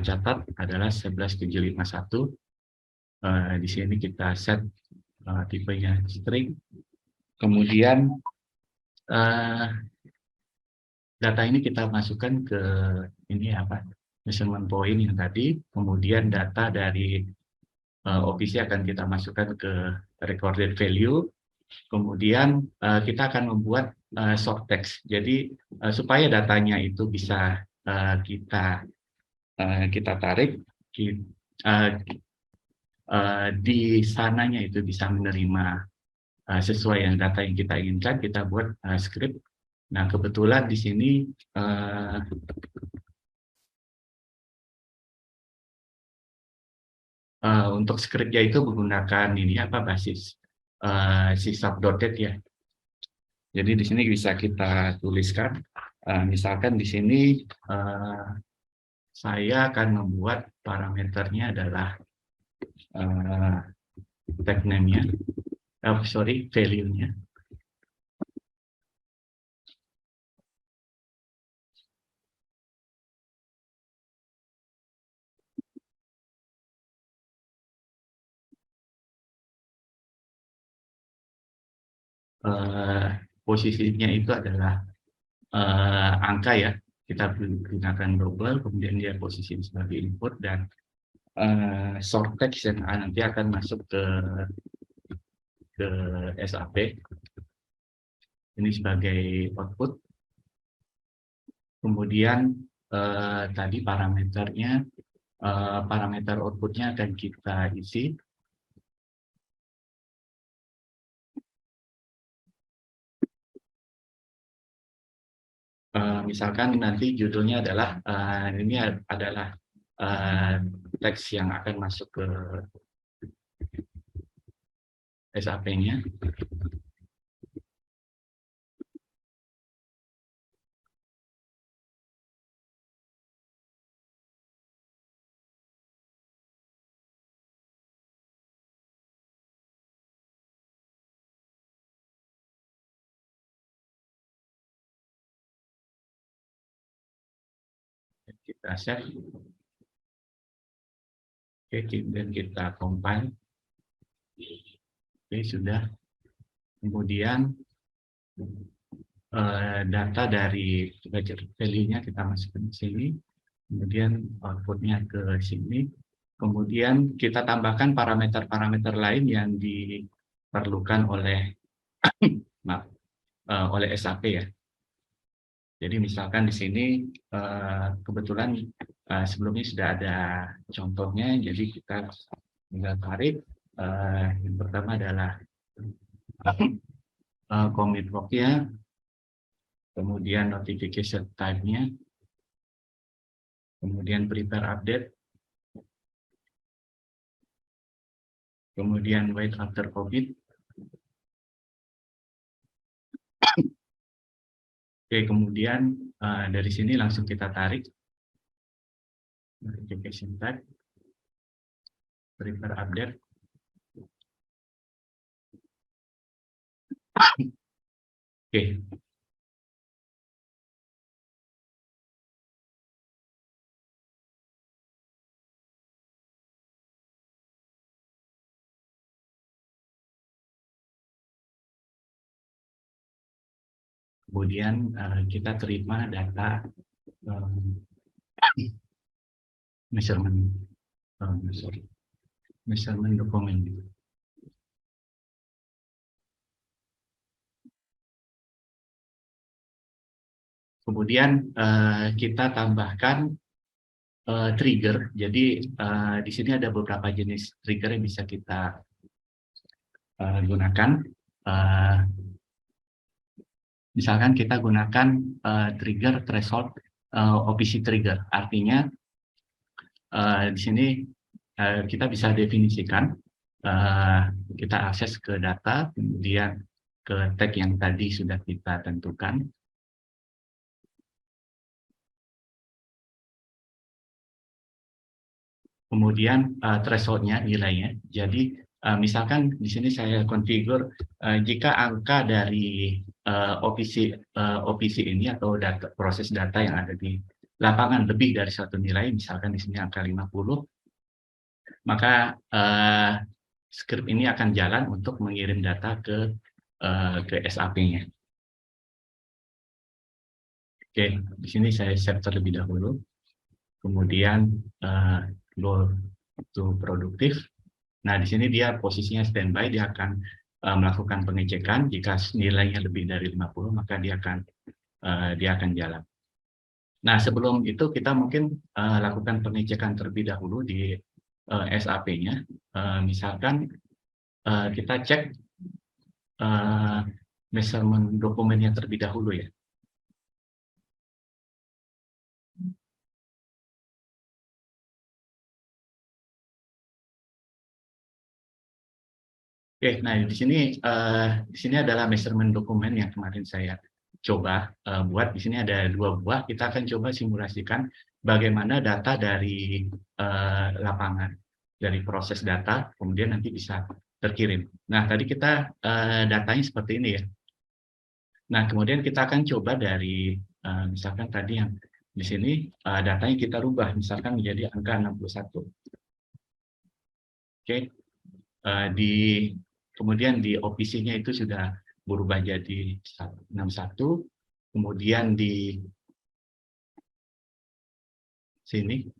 catat adalah 11751. Di sini kita set tipenya string. Kemudian data ini kita masukkan ke ini measurement point yang tadi. Kemudian data dari OPC akan kita masukkan ke recorded value. Kemudian kita akan membuat short text. Jadi supaya datanya itu bisa kita tarik, di sananya itu bisa menerima sesuai yang data yang kita inginkan, kita buat script. Nah kebetulan di sini untuk scriptnya itu menggunakan ini basis C#.net ya. Jadi di sini bisa kita tuliskan, misalkan di sini saya akan membuat parameternya adalah tag name-nya, value-nya. posisinya itu adalah angka ya, kita gunakan double, kemudian dia posisi sebagai input, dan short text yang nanti akan masuk ke SAP ini sebagai output. Kemudian tadi parameternya, parameter outputnya akan kita isi. Misalkan nanti judulnya adalah ini adalah teks yang akan masuk ke SAP-nya. Kita save. Oke, dan kita compile. Oke, sudah. Kemudian data dari value-nya kita masukkan ke sini. Kemudian output-nya ke sini. Kemudian kita tambahkan parameter-parameter lain yang diperlukan oleh oleh SAP ya. Jadi misalkan di sini kebetulan sebelumnya sudah ada contohnya, jadi kita tinggal tarik. Yang pertama adalah commit log-nya, kemudian notification type-nya, kemudian prepare update, kemudian wait after commit. Oke, kemudian dari sini langsung kita tarik notification type, prepare update. Oke. Kemudian kita terima data measurement dokumen. Kemudian kita tambahkan trigger. Jadi di sini ada beberapa jenis trigger yang bisa kita gunakan. Misalkan kita gunakan trigger threshold OPC trigger. Artinya di sini kita bisa definisikan, kita akses ke data, kemudian ke tag yang tadi sudah kita tentukan. Kemudian threshold-nya, nilainya. Jadi misalkan di sini saya configure jika angka dari OPC ini atau proses data yang ada di lapangan lebih dari suatu nilai, misalkan di sini angka 50, maka script ini akan jalan untuk mengirim data ke SAP-nya. Oke, di sini saya save terlebih dahulu. Kemudian go to produktif. Nah, di sini dia posisinya standby, dia akan melakukan pengecekan. Jika nilainya lebih dari 50, maka dia akan jalan. Nah, sebelum itu kita mungkin lakukan pengecekan terlebih dahulu di SAP-nya. Misalkan kita cek measurement dokumennya terlebih dahulu ya. Oke, nah di sini adalah measurement dokumen yang kemarin saya coba buat. Di sini ada 2 buah. Kita akan coba simulasikan bagaimana data dari lapangan, dari proses data, kemudian nanti bisa terkirim. Nah, tadi kita datanya seperti ini ya. Nah, kemudian kita akan coba dari misalkan tadi yang di sini datanya kita rubah, misalkan menjadi angka 61. Oke, kemudian di OPC-nya itu sudah berubah jadi 61, kemudian di sini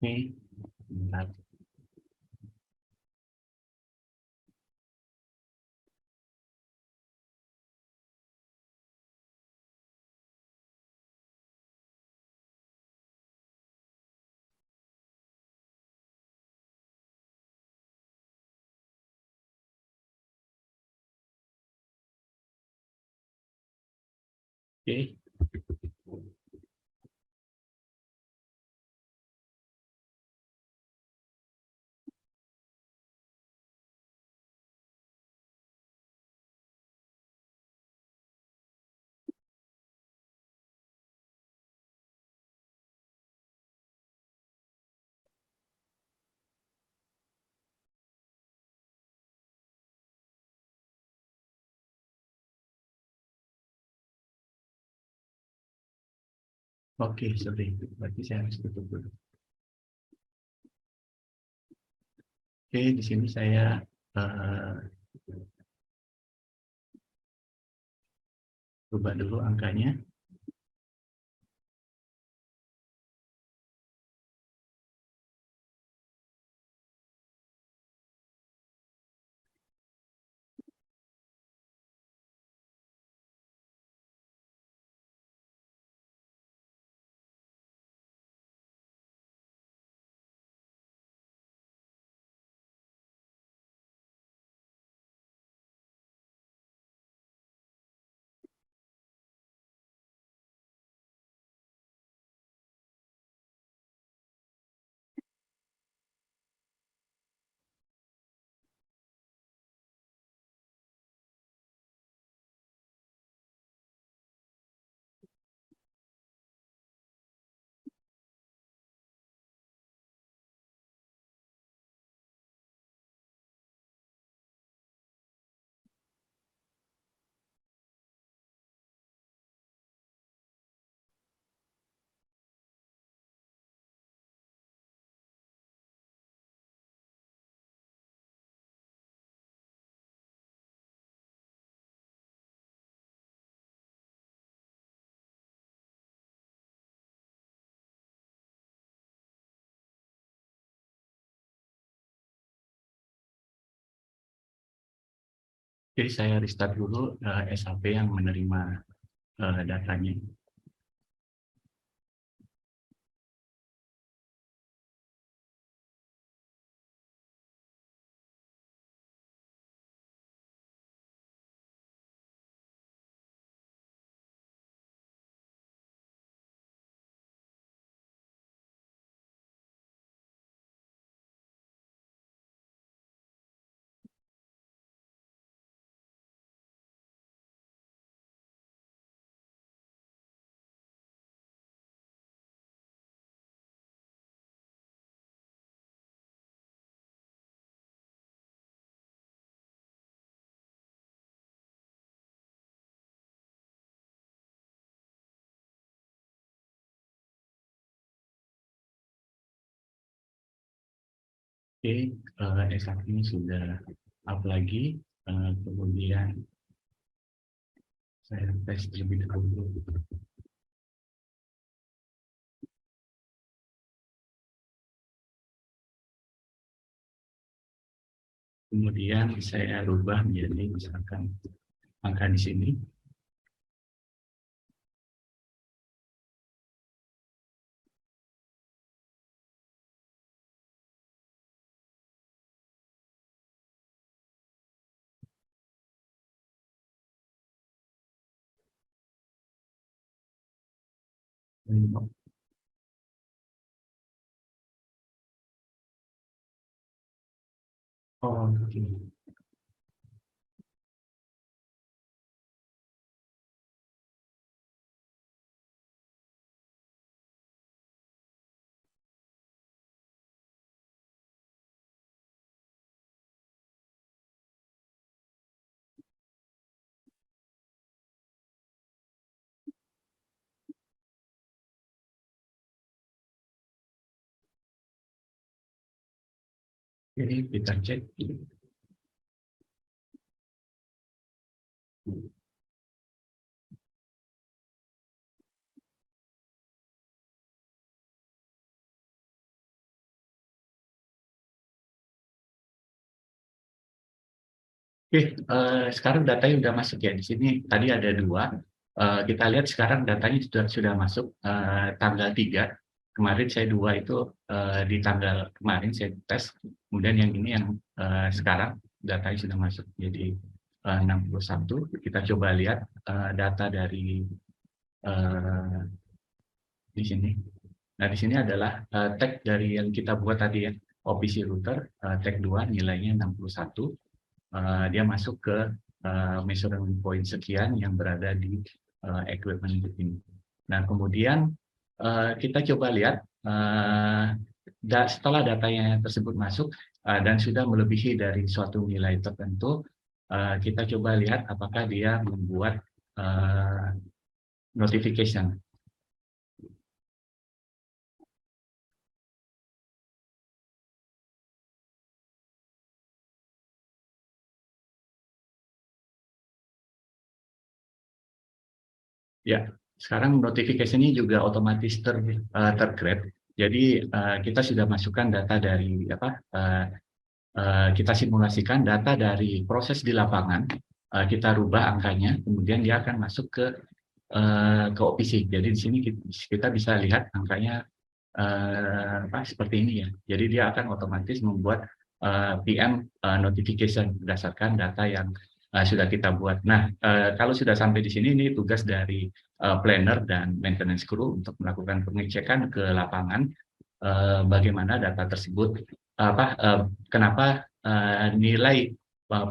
ini. Bentar. Oke. Oke, sorry. Berarti saya harus tutup dulu. Oke, di sini saya rubah dulu angkanya. Jadi saya restart dulu SAP yang menerima datanya. Oke, SAP ini sudah up lagi. Kemudian saya tes terlebih dahulu. Kemudian saya rubah menjadi misalkan angka di sini. Oh, oke. Jadi kita cek. Oke, sekarang datanya sudah masuk ya. Di sini tadi ada 2. Kita lihat sekarang datanya sudah masuk tanggal 3. Kemarin saya 2 itu di tanggal kemarin saya tes. Kemudian yang ini yang sekarang datanya sudah masuk. Jadi 61. Kita coba lihat data dari di sini. Nah, di sini adalah tag dari yang kita buat tadi ya. OPC router tag 2 nilainya 61. Dia masuk ke measurement point sekian yang berada di equipment ini. Nah, kemudian kita coba lihat setelah datanya tersebut masuk dan sudah melebihi dari suatu nilai tertentu, kita coba lihat apakah dia membuat notification. Ya, sekarang notifikasinya juga otomatis tergrab. Jadi kita sudah masukkan data dari kita simulasikan data dari proses di lapangan, kita rubah angkanya, kemudian dia akan masuk ke OPC. Jadi di sini kita bisa lihat angkanya seperti ini ya. Jadi dia akan otomatis membuat PM notification berdasarkan data yang sudah kita buat. Nah, kalau sudah sampai di sini, ini tugas dari planner dan maintenance crew untuk melakukan pengecekan ke lapangan bagaimana data tersebut, kenapa nilai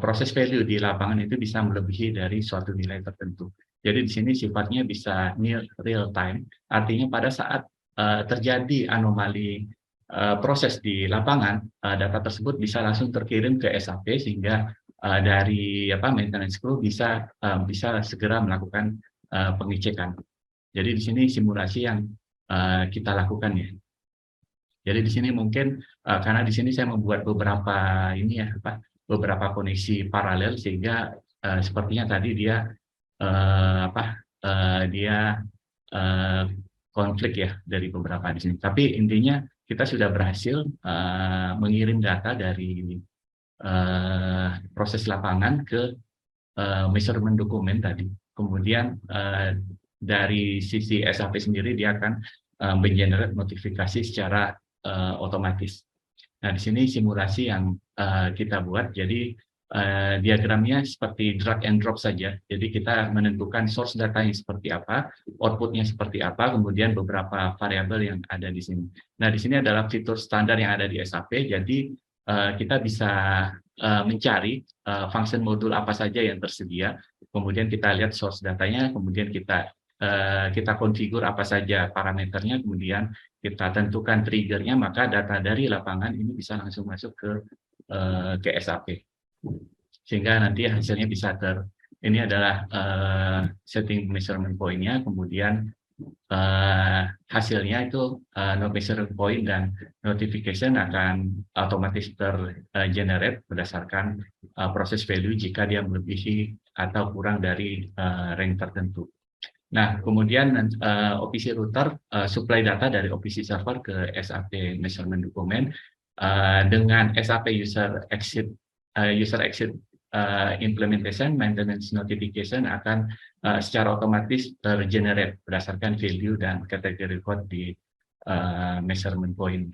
proses value di lapangan itu bisa melebihi dari suatu nilai tertentu. Jadi di sini sifatnya bisa near real time, artinya pada saat terjadi anomali proses di lapangan, data tersebut bisa langsung terkirim ke SAP sehingga dari maintenance crew bisa segera melakukan pengecekan. Jadi di sini simulasi yang kita lakukan ya. Jadi di sini mungkin karena di sini saya membuat beberapa beberapa koneksi paralel sehingga sepertinya tadi dia konflik ya dari beberapa di sini. Tapi intinya kita sudah berhasil mengirim data dari proses lapangan ke measurement dokumen tadi. Kemudian dari sisi SAP sendiri dia akan mengenerate notifikasi secara otomatis. Nah, di sini simulasi yang kita buat. Jadi diagramnya seperti drag and drop saja. Jadi kita menentukan source datanya seperti apa, outputnya seperti apa, kemudian beberapa variabel yang ada di sini. Nah, di sini adalah fitur standar yang ada di SAP. Jadi kita bisa mencari function modul apa saja yang tersedia, kemudian kita lihat source datanya, kemudian kita konfigur apa saja parameternya, kemudian kita tentukan triggernya, maka data dari lapangan ini bisa langsung masuk ke SAP. Sehingga nanti hasilnya bisa ini adalah setting measurement point-nya, kemudian hasilnya itu measurement point dan notification akan otomatis tergenerate berdasarkan proses value jika dia melebihi atau kurang dari range tertentu. Nah, kemudian OPC router supply data dari OPC server ke SAP measurement document dengan SAP user exit implementation, maintenance notification akan secara otomatis tergenerate berdasarkan value dan kategori code di measurement point.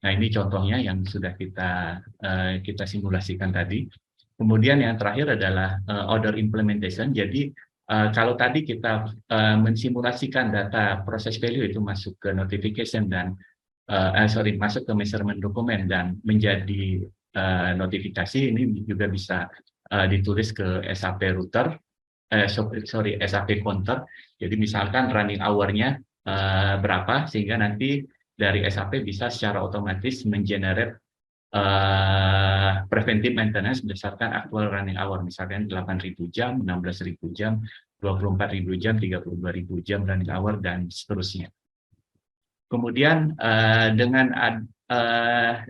Nah, ini contohnya yang sudah kita simulasikan tadi. Kemudian yang terakhir adalah order implementation. Jadi Kalau tadi kita mensimulasikan data proses value itu masuk ke notification dan masuk ke measurement dokumen dan menjadi notifikasi, ini juga bisa ditulis ke SAP router, SAP counter. Jadi misalkan running hour-nya berapa, sehingga nanti dari SAP bisa secara otomatis mengenerate preventive maintenance berdasarkan actual running hour, misalkan 8.000 jam, 16.000 jam, 24.000 jam, 32.000 jam running hour, dan seterusnya. Kemudian dengan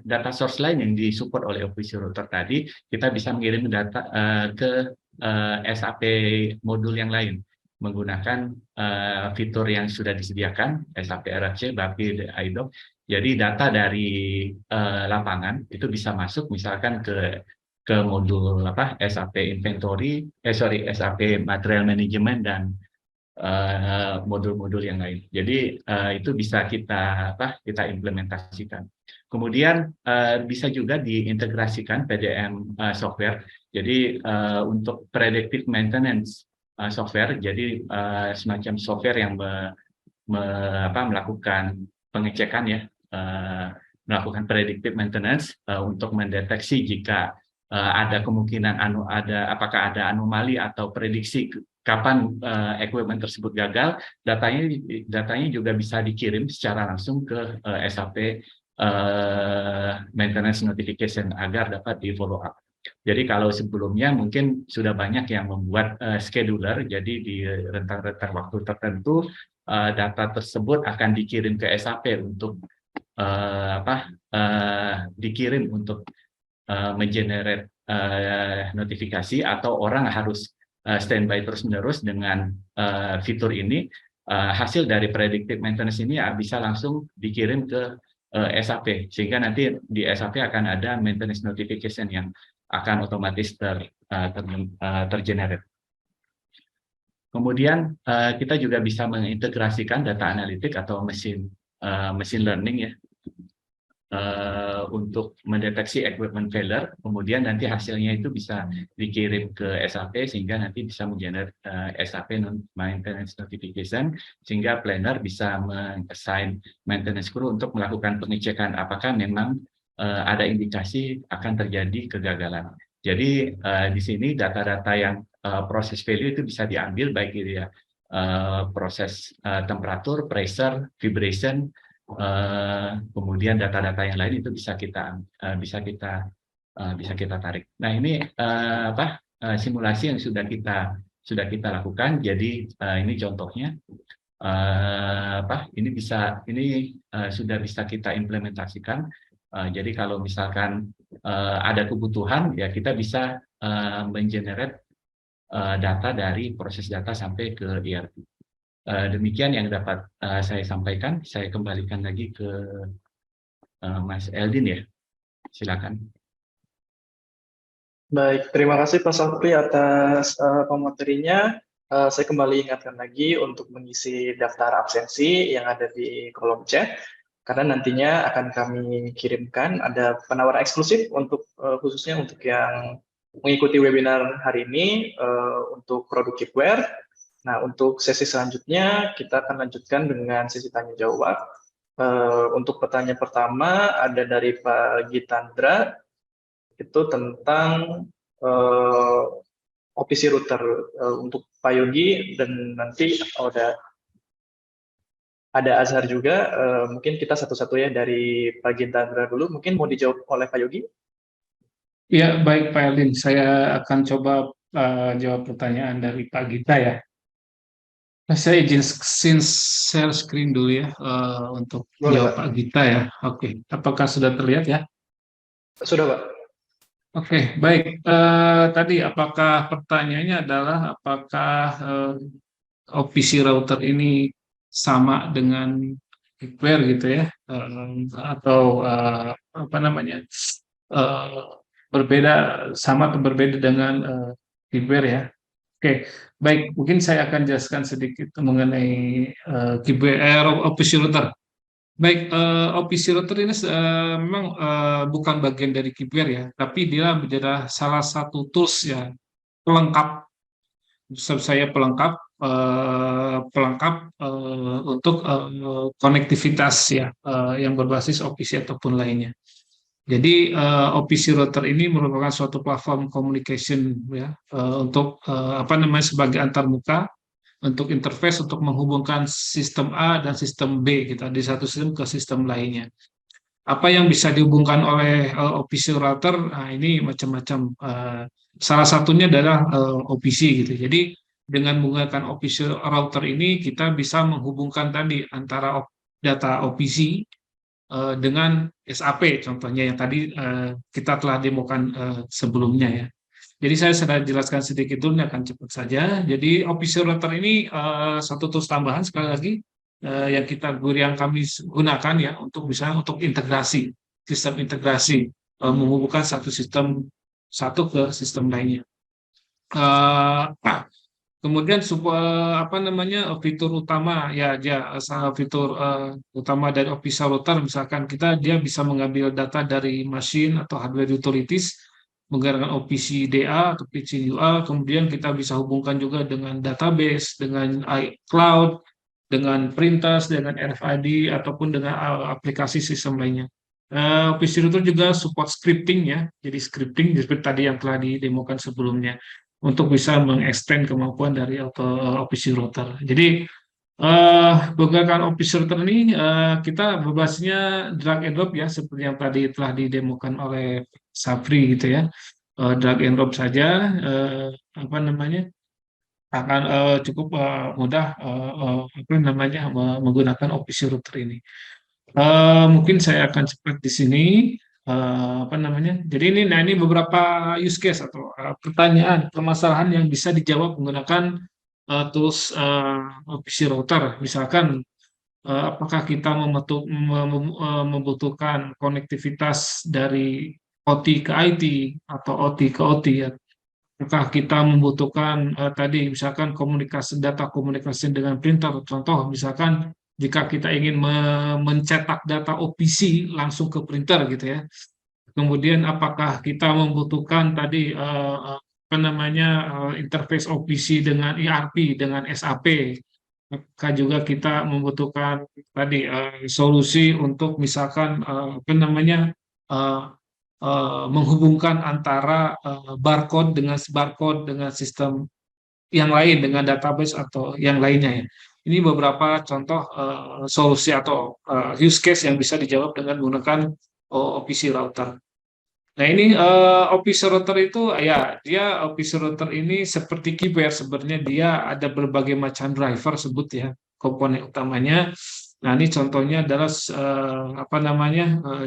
data source lain yang disupport oleh OPC router tadi, kita bisa mengirim data ke SAP modul yang lain menggunakan fitur yang sudah disediakan, SAP RFC, BAPI, IDOC. Jadi data dari lapangan itu bisa masuk misalkan ke modul SAP Inventory, SAP Material Management, dan modul-modul yang lain. Jadi itu bisa kita implementasikan. Kemudian bisa juga diintegrasikan PDM software. Jadi untuk predictive maintenance software, jadi semacam software yang melakukan pengecekan ya, melakukan predictive maintenance untuk mendeteksi jika ada kemungkinan apakah ada anomali atau prediksi kapan equipment tersebut gagal. Datanya juga bisa dikirim secara langsung ke SAP maintenance notification agar dapat di follow up. Jadi kalau sebelumnya mungkin sudah banyak yang membuat scheduler, jadi di rentang-rentang waktu tertentu data tersebut akan dikirim ke SAP untuk dikirim untuk mengenerate notifikasi, atau orang harus standby terus-menerus dengan fitur ini. Hasil dari predictive maintenance ini bisa langsung dikirim ke SAP, sehingga nanti di SAP akan ada maintenance notification yang akan otomatis tergenerate. Kemudian kita juga bisa mengintegrasikan data analitik atau machine learning ya, untuk mendeteksi equipment failure. Kemudian nanti hasilnya itu bisa dikirim ke SAP, sehingga nanti bisa mengenerate SAP maintenance notification, sehingga planner bisa men-assign maintenance crew untuk melakukan pengecekan apakah memang ada indikasi akan terjadi kegagalan. Jadi di sini data-data yang proses value itu bisa diambil baik itu ya proses temperatur, pressure, vibration, kemudian data-data yang lain itu bisa kita tarik. Nah ini simulasi yang sudah kita lakukan. Jadi ini contohnya. Ini sudah bisa kita implementasikan. Jadi kalau misalkan ada kebutuhan, ya kita bisa mengenerate data dari proses data sampai ke ERP. Demikian yang dapat saya sampaikan. Saya kembalikan lagi ke Mas Eldin ya. Silakan. Baik, terima kasih Pak Safri atas pematerinya. Saya kembali ingatkan lagi untuk mengisi daftar absensi yang ada di kolom chat, karena nantinya akan kami kirimkan ada penawaran eksklusif untuk khususnya untuk yang mengikuti webinar hari ini untuk produk Keepware. Nah, untuk sesi selanjutnya kita akan lanjutkan dengan sesi tanya jawab. Untuk pertanyaan pertama ada dari Pak Gitandra, itu tentang OPC router untuk Pak Yogi, dan nanti ada Azhar juga. Mungkin kita satu-satu ya dari Pak Gitandra dulu. Mungkin mau dijawab oleh Pak Yogi? Ya, baik Pak Eldin. Saya akan coba jawab pertanyaan dari Pak Gita ya. Nah, saya izin share screen dulu ya untuk jawab Pak Gita ya. Oke, apakah sudah terlihat ya? Sudah, Pak. Oke, baik. Tadi apakah pertanyaannya adalah apakah OPC router ini sama dengan Keepware gitu ya, atau berbeda, sama atau berbeda dengan Keepware ya? Oke, baik. Mungkin saya akan jelaskan sedikit mengenai Keepware OPC router. Baik, OPC router ini memang bukan bagian dari Keepware ya, tapi dia menjadi salah satu tools ya pelengkap saya pelengkap untuk konektivitas ya yang berbasis OPC ataupun lainnya. Jadi OPC router ini merupakan suatu platform communication ya untuk sebagai antarmuka untuk interface untuk menghubungkan sistem A dan sistem B kita di satu sistem ke sistem lainnya. Apa yang bisa dihubungkan oleh OPC router? Nah, ini macam-macam. Salah satunya adalah OPC gitu. Jadi dengan menggunakan OPC router ini kita bisa menghubungkan tadi antara data OPC dengan SAP contohnya yang tadi kita telah demokan sebelumnya ya. Jadi saya sudah jelaskan sedikit dulu, ini akan cepat saja. Jadi OPC router ini satu tools tambahan sekali lagi yang kami gunakan ya untuk integrasi, sistem integrasi menghubungkan satu ke sistem lainnya. Kemudian fitur utama fitur utama dari OPC router misalkan dia bisa mengambil data dari machine atau hardware utilities menggunakan OPC DA atau OPC UA, kemudian kita bisa hubungkan juga dengan database, dengan iCloud, dengan printers, dengan RFID ataupun dengan aplikasi sistem lainnya. OPC router juga support scripting ya, jadi scripting seperti tadi yang telah didemokan sebelumnya untuk bisa mengextend kemampuan dari OPC router. Jadi menggunakan OPC router ini kita berbasisnya drag and drop ya, seperti yang tadi telah didemokan oleh Safri gitu ya. Drag and drop saja akan cukup mudah menggunakan OPC router ini. Mungkin saya akan cepat di sini. Jadi ini beberapa use case atau pertanyaan, permasalahan yang bisa dijawab menggunakan tools OPC router. Misalkan apakah kita membutuhkan konektivitas dari OT ke IT atau OT ke OT ya. Apakah kita membutuhkan misalkan data komunikasi dengan printer, contoh misalkan jika kita ingin mencetak data OPC langsung ke printer gitu ya. Kemudian apakah kita membutuhkan interface OPC dengan ERP dengan SAP. Apakah juga kita membutuhkan solusi untuk misalkan menghubungkan antara barcode dengan sistem yang lain, dengan database atau yang lainnya ya. Ini beberapa contoh solusi atau use case yang bisa dijawab dengan menggunakan OPC router. Nah ini OPC router itu ya OPC router ini seperti keypair, sebenarnya dia ada berbagai macam driver sebut ya komponen utamanya. Nah ini contohnya adalah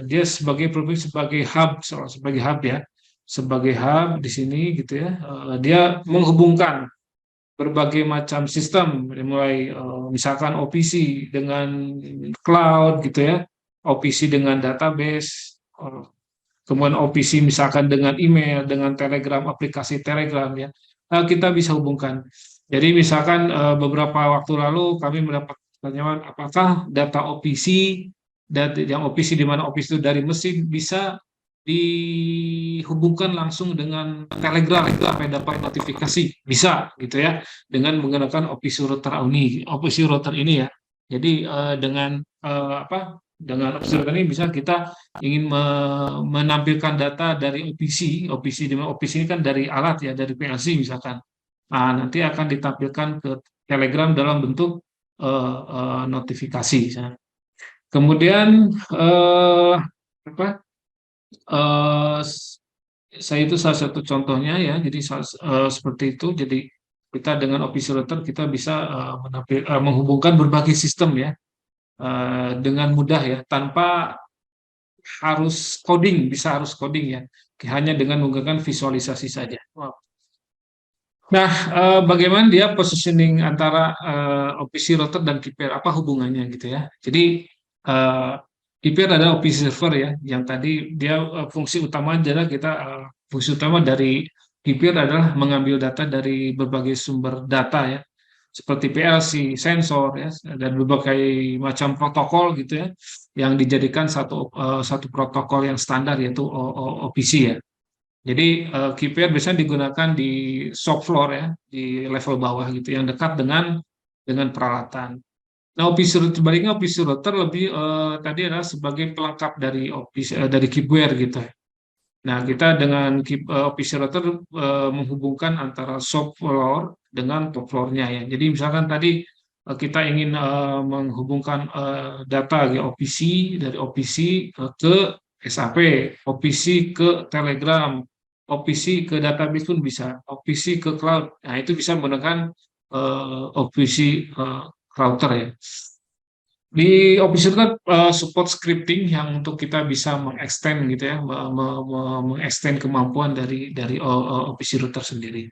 dia sebagai hub ya, sebagai hub di sini gitu ya. Dia menghubungkan berbagai macam sistem, mulai misalkan OPC dengan cloud gitu ya, OPC dengan database, kemudian OPC misalkan dengan email, dengan Telegram, aplikasi Telegram ya, kita bisa hubungkan. Jadi misalkan beberapa waktu lalu kami mendapat pertanyaan apakah data OPC yang OPC di mana OPC itu dari mesin bisa dihubungkan langsung dengan Telegram supaya dapat notifikasi, bisa gitu ya dengan menggunakan OPC router ini ya. Jadi dengan OPC router ini bisa kita ingin menampilkan data dari OPC di mana OPC ini kan dari alat ya, dari PLC misalkan. Nah, nanti akan ditampilkan ke Telegram dalam bentuk notifikasi. Kemudian saya itu salah satu contohnya ya, jadi seperti itu. Jadi kita dengan OPC router kita bisa menghubungkan berbagai sistem ya dengan mudah ya, tanpa harus coding ya, hanya dengan menggunakan visualisasi saja. Wow. Nah, bagaimana dia positioning antara OPC router dan keypair, apa hubungannya gitu ya. Jadi keypair adalah OPC server ya, yang tadi dia fungsi utama dari keypair adalah mengambil data dari berbagai sumber data ya, seperti PLC, sensor ya, dan berbagai macam protokol gitu ya, yang dijadikan satu protokol yang standar yaitu OPC ya. Jadi KPR biasanya digunakan di shop floor ya, di level bawah gitu, yang dekat dengan peralatan. Nah, OPC router sebaliknya, OPC router lebih tadi adalah sebagai pelengkap dari dari KPR gitu. Nah, kita dengan OPC router menghubungkan antara shop floor dengan top floor-nya ya. Jadi misalkan tadi kita ingin menghubungkan data ya, OPC dari OPC ke SAP, OPC ke Telegram, OPC ke database pun bisa, OPC ke cloud. Nah, itu bisa menggunakan OPC router ya. Di Office itu kan support scripting yang untuk kita bisa mengextend gitu ya, mengextend kemampuan dari Office router sendiri.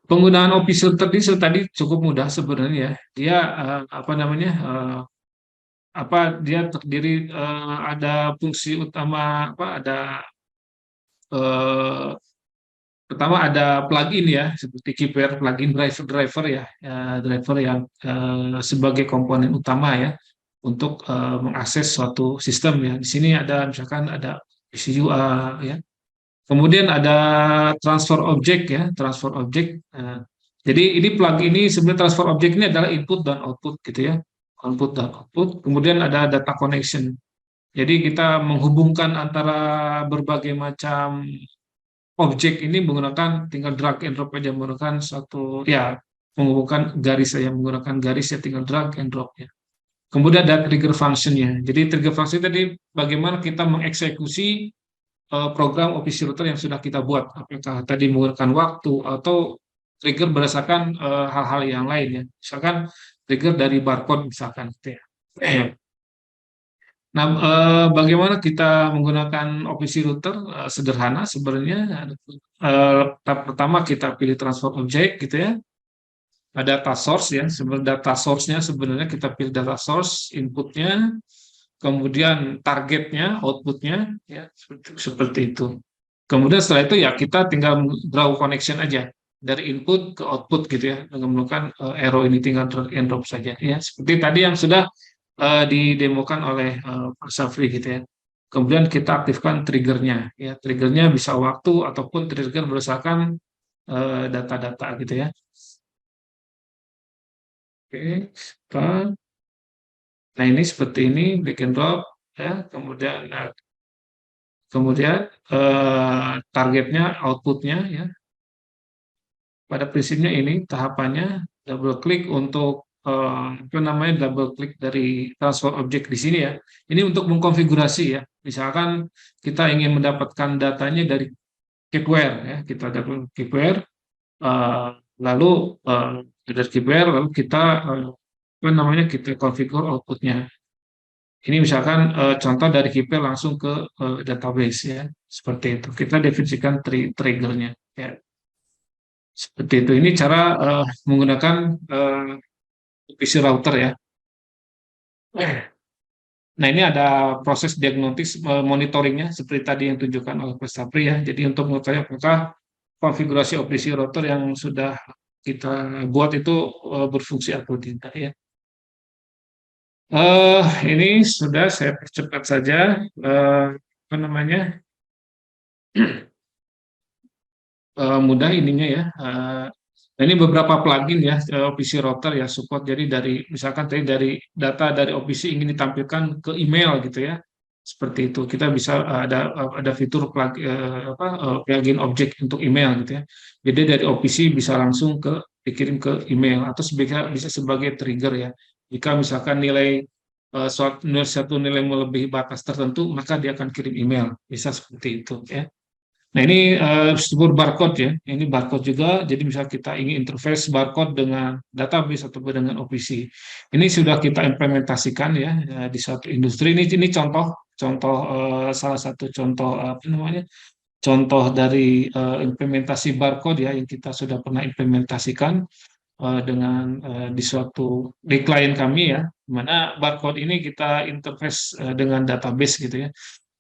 Penggunaan Office router ini tadi cukup mudah sebenarnya ya. Dia apa namanya? Dia terdiri ada fungsi utama ada eh, pertama ada plugin ya, seperti KPR plugin driver ya, driver yang sebagai komponen utama ya untuk mengakses suatu sistem ya. Di sini ada misalkan ada PCUA ya. Kemudian ada transfer object ya, transfer object. Jadi ini plugin ini sebenarnya transfer object ini adalah input dan output gitu ya, input dan output. Kemudian ada data connection. Jadi kita menghubungkan antara berbagai macam objek ini menggunakan tinggal drag and drop aja, menggunakan satu ya, menghubungkan garis saja, menggunakan garis ya, tinggal drag and drop ya. Kemudian ada trigger function-nya. Jadi trigger function tadi bagaimana kita mengeksekusi program OPC router yang sudah kita buat, apakah tadi menggunakan waktu atau trigger berdasarkan hal-hal yang lain ya, misalkan trigger dari barcode misalkan gitu ya. Nah, bagaimana kita menggunakan OPC router? Sederhana sebenarnya. Tahap pertama kita pilih transfer object gitu ya. Ada data source ya. Sebenarnya data source-nya sebenarnya kita pilih data source, inputnya, kemudian targetnya, outputnya, ya seperti itu. Kemudian setelah itu ya kita tinggal draw connection aja dari input ke output gitu ya, dengan menggunakan arrow ini tinggal drag and drop saja ya. Seperti tadi yang sudah didemokan oleh Pak Safri gitu ya. Kemudian kita aktifkan triggernya ya. Triggernya bisa waktu ataupun trigger berdasarkan data-data gitu ya. Oke, nah ini seperti ini, drag and drop ya. Kemudian targetnya, outputnya ya. Pada prinsipnya ini tahapannya double klik untuk apa namanya, double klik dari transfer object di sini ya. Ini untuk mengkonfigurasi ya. Misalkan kita ingin mendapatkan datanya dari KPR ya, kita dapat KPR lalu dari KPR lalu kita apa namanya, kita konfigur outputnya. Ini misalkan contoh dari KPR langsung ke database ya, seperti itu. Kita definisikan triggernya ya. Seperti itu. Ini cara menggunakan OPC router ya. Nah, ini ada proses diagnosis monitoringnya seperti tadi yang ditunjukkan oleh Pak Sapri ya. Jadi untuk mengetahui apakah konfigurasi OPC router yang sudah kita buat itu berfungsi atau tidak ya. Ini sudah saya percepat saja apa namanya, mudah ininya ya. Ini beberapa plugin ya OPC router ya support. Jadi dari misalkan tadi dari data dari OPC ingin ditampilkan ke email gitu ya, seperti itu kita bisa ada fitur plugin object untuk email gitu ya. Jadi dari OPC bisa langsung dikirim ke email atau bisa sebagai trigger ya. Jika misalkan nilai satu nilai melebihi batas tertentu, maka dia akan kirim email, bisa seperti itu ya. Nah, ini disebut barcode ya. Ini barcode juga. Jadi misalnya kita ingin interface barcode dengan database atau dengan OPC. Ini sudah kita implementasikan ya di satu industri. Ini contoh salah satu contoh apa namanya? Contoh dari implementasi barcode ya yang kita sudah pernah implementasikan dengan di klien kami ya. Di mana barcode ini kita interface dengan database gitu ya.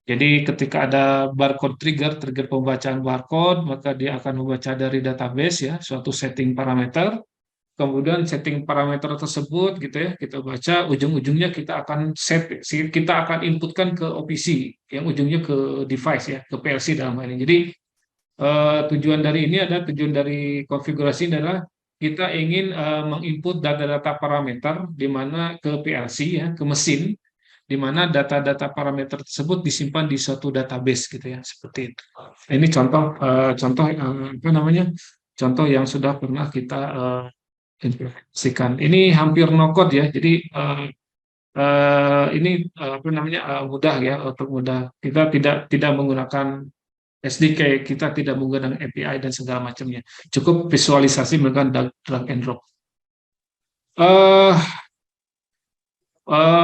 Jadi ketika ada barcode trigger pembacaan barcode, maka dia akan membaca dari database ya, suatu setting parameter. Kemudian setting parameter tersebut gitu ya, kita baca, ujung-ujungnya kita akan inputkan ke OPC yang ujungnya ke device ya, ke PLC dalam hal ini. Jadi tujuan dari ini adalah tujuan dari konfigurasi adalah kita ingin menginput data-data parameter di mana ke PLC ya, ke mesin, di mana data-data parameter tersebut disimpan di suatu database gitu ya, seperti itu. Ini contoh apa namanya? Contoh yang sudah pernah kita implementasikan. Ini hampir no code ya, jadi ini apa namanya mudah ya, untuk mudah. Kita tidak menggunakan SDK, kita tidak menggunakan API dan segala macamnya. Cukup visualisasi menggunakan drag and drop.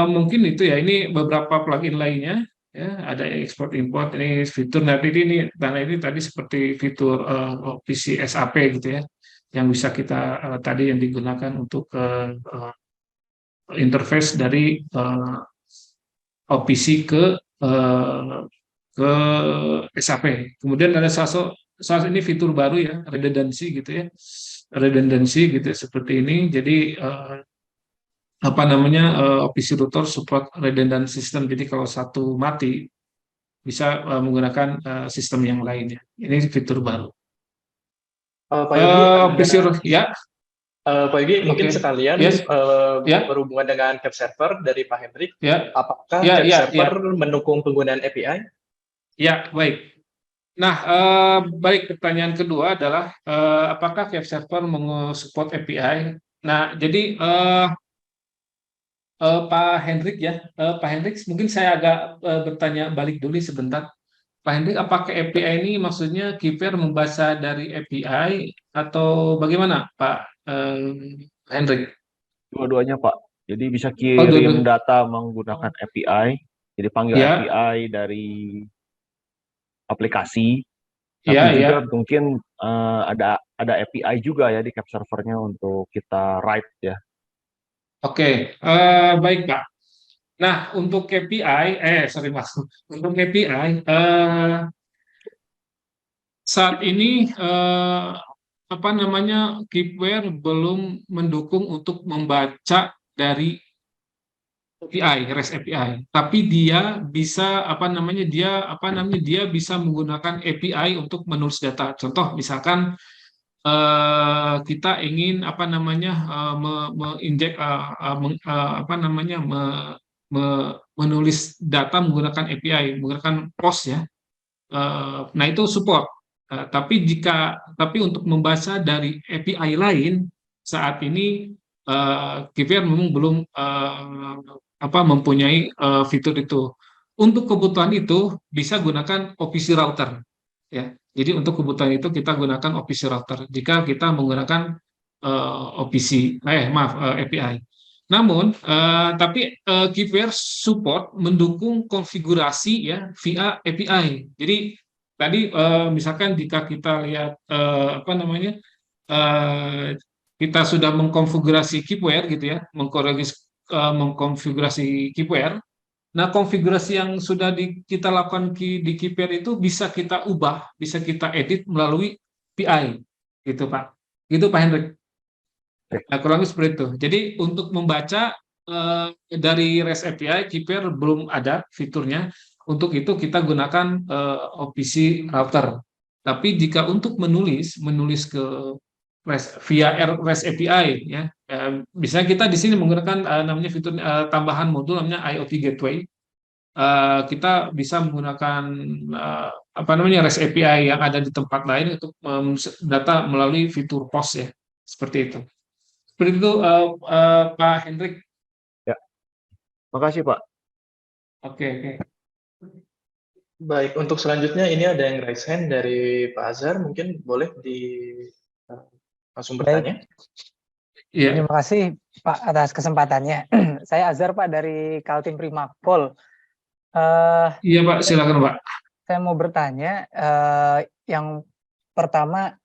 Mungkin itu ya. Ini beberapa plugin lainnya. Ya, ada export import ini fitur nanti ini dan ini tadi seperti fitur OPC SAP gitu ya, yang bisa kita tadi yang digunakan untuk interface dari OPC ke SAP. Kemudian ada salah ini fitur baru ya, redundancy gitu ya, redundancy gitu seperti ini. Jadi apa namanya OPC router support redundant system. Jadi kalau satu mati bisa menggunakan sistem yang lainnya. Ini fitur baru. Pak Yogi, OPC ya. Pak Yogi, mungkin sekalian Yes. berhubungan dengan Cap Server dari Pak Hendrik, apakah Ya, Cap Server mendukung penggunaan API? Ya, baik. Nah, baik, pertanyaan kedua adalah apakah Cap Server mensupport API? Nah, jadi Pak Hendrik ya, Pak Hendrik, mungkin saya agak bertanya balik dulu sebentar. Pak Hendrik, apakah API ini maksudnya Kiper membaca dari API atau bagaimana, Pak Hendrik? Dua-duanya, Pak. Jadi bisa dua-duanya. kirim data menggunakan API, jadi panggil Ya. API dari aplikasi. Tapi Ya, juga ya. mungkin ada API juga ya di Cap servernya untuk kita write ya. Oke, baik Pak. Nah, untuk KPI, sorry Mas, untuk KPI saat ini apa namanya Kipware belum mendukung untuk membaca dari API, REST API, tapi dia bisa dia bisa menggunakan API untuk menulis data. Contoh misalkan kita ingin menulis data menggunakan API, menggunakan POS ya. Nah itu support. Tapi untuk membaca dari API lain saat ini Kivier memang belum mempunyai fitur itu. Untuk kebutuhan itu bisa gunakan OPC router ya. Jadi untuk kebutuhan itu kita gunakan OPC router jika kita menggunakan API. Namun tapi Kivier support mendukung konfigurasi ya via API. Jadi tadi misalkan jika kita lihat kita sudah mengkonfigurasi Kipware gitu ya, mengkonfigurasi Kipware. Nah, konfigurasi yang sudah kita lakukan di Kipware itu bisa kita ubah, bisa kita edit melalui API, gitu Pak. Gitu Pak Hendrik. Nah, kurang lebih seperti itu. Jadi untuk membaca dari REST API, Kipware belum ada fiturnya. Untuk itu kita gunakan OPC router. Tapi jika untuk menulis ke via REST API ya, misalnya kita di sini menggunakan namanya fitur tambahan modul namanya IoT Gateway. Kita bisa menggunakan REST API yang ada di tempat lain untuk data melalui fitur POS ya, seperti itu. Seperti itu Pak Hendrik. Ya, makasih Pak. Oke. Baik, untuk selanjutnya ini ada yang raise hand dari Pak Azhar, mungkin boleh langsung bertanya. Ya. Terima kasih Pak atas kesempatannya. Saya Azhar Pak dari Kaltim Primakpol. Iya Pak, silakan Pak. Saya mau bertanya, yang pertama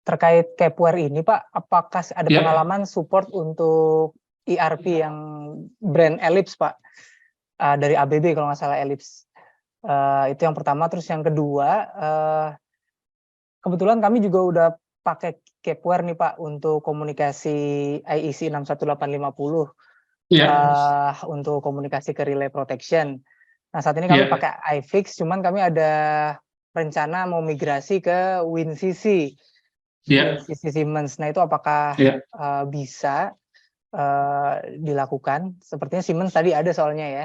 terkait Kepware ini Pak, apakah ada pengalaman support untuk ERP yang brand Ellipse Pak, dari ABB kalau nggak salah Ellipse. Itu yang pertama. Terus yang kedua, kebetulan kami juga udah pakai Kepware nih Pak untuk komunikasi IEC 61850 untuk komunikasi ke relay protection. Nah saat ini kami pakai iFix, cuman kami ada rencana mau migrasi ke WinCC. Ya, WinCC Siemens. Nah, itu apakah ya, bisa dilakukan? Sepertinya Siemens tadi ada soalnya ya,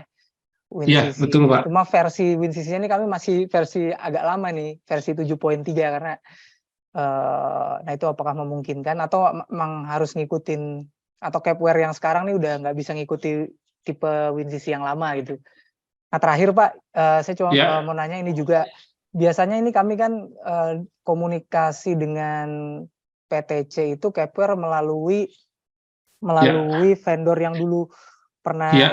ya, WinCC. betul, Pak. Cuma versi WinCC ini kami masih versi agak lama nih, versi 7.3 karena nah itu apakah memungkinkan atau memang harus ngikutin, atau Kepware yang sekarang nih udah nggak bisa ngikuti tipe WinCC yang lama gitu. Nah terakhir Pak, saya cuma Ya, mau nanya ini juga, biasanya ini kami kan komunikasi dengan PTC itu Kepware melalui vendor yang dulu pernah ya,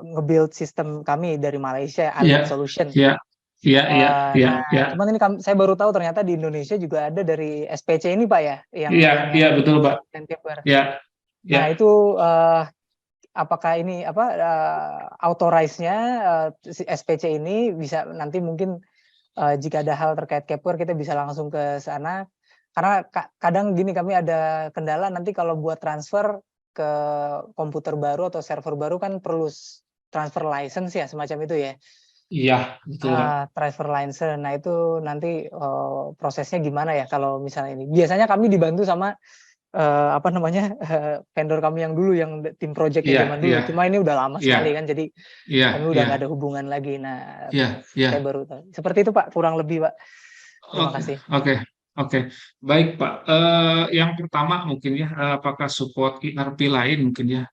nge-build sistem kami dari Malaysia, ya, Alien Solution. ya, ya, ya, ya, Nah, ya, cuman ini saya baru tahu ternyata di Indonesia juga ada dari SPC ini Pak ya, yang ya, ya, betul, Pak. Kepware. Ya, Nah ya. itu apakah ini authorize-nya si SPC ini bisa nanti mungkin jika ada hal terkait Kepware kita bisa langsung ke sana, karena kadang gini kami ada kendala nanti kalau buat transfer ke komputer baru atau server baru kan perlu transfer license ya semacam itu ya. Iya, betul, Pak. Transfer license. Nah itu nanti prosesnya gimana ya kalau misalnya ini? Biasanya kami dibantu sama vendor kami yang dulu, yang tim project Iya, zaman dulu. iya, Cuma ini udah lama iya, sekali kan, jadi iya, kami udah iya, nggak ada hubungan lagi. Nah, iya, iya. saya baru tahu. Seperti itu Pak, kurang lebih Pak. Terima Oke, kasih. oke, oke. Baik, Pak. Yang pertama mungkin ya, apakah support ERP lain mungkin ya,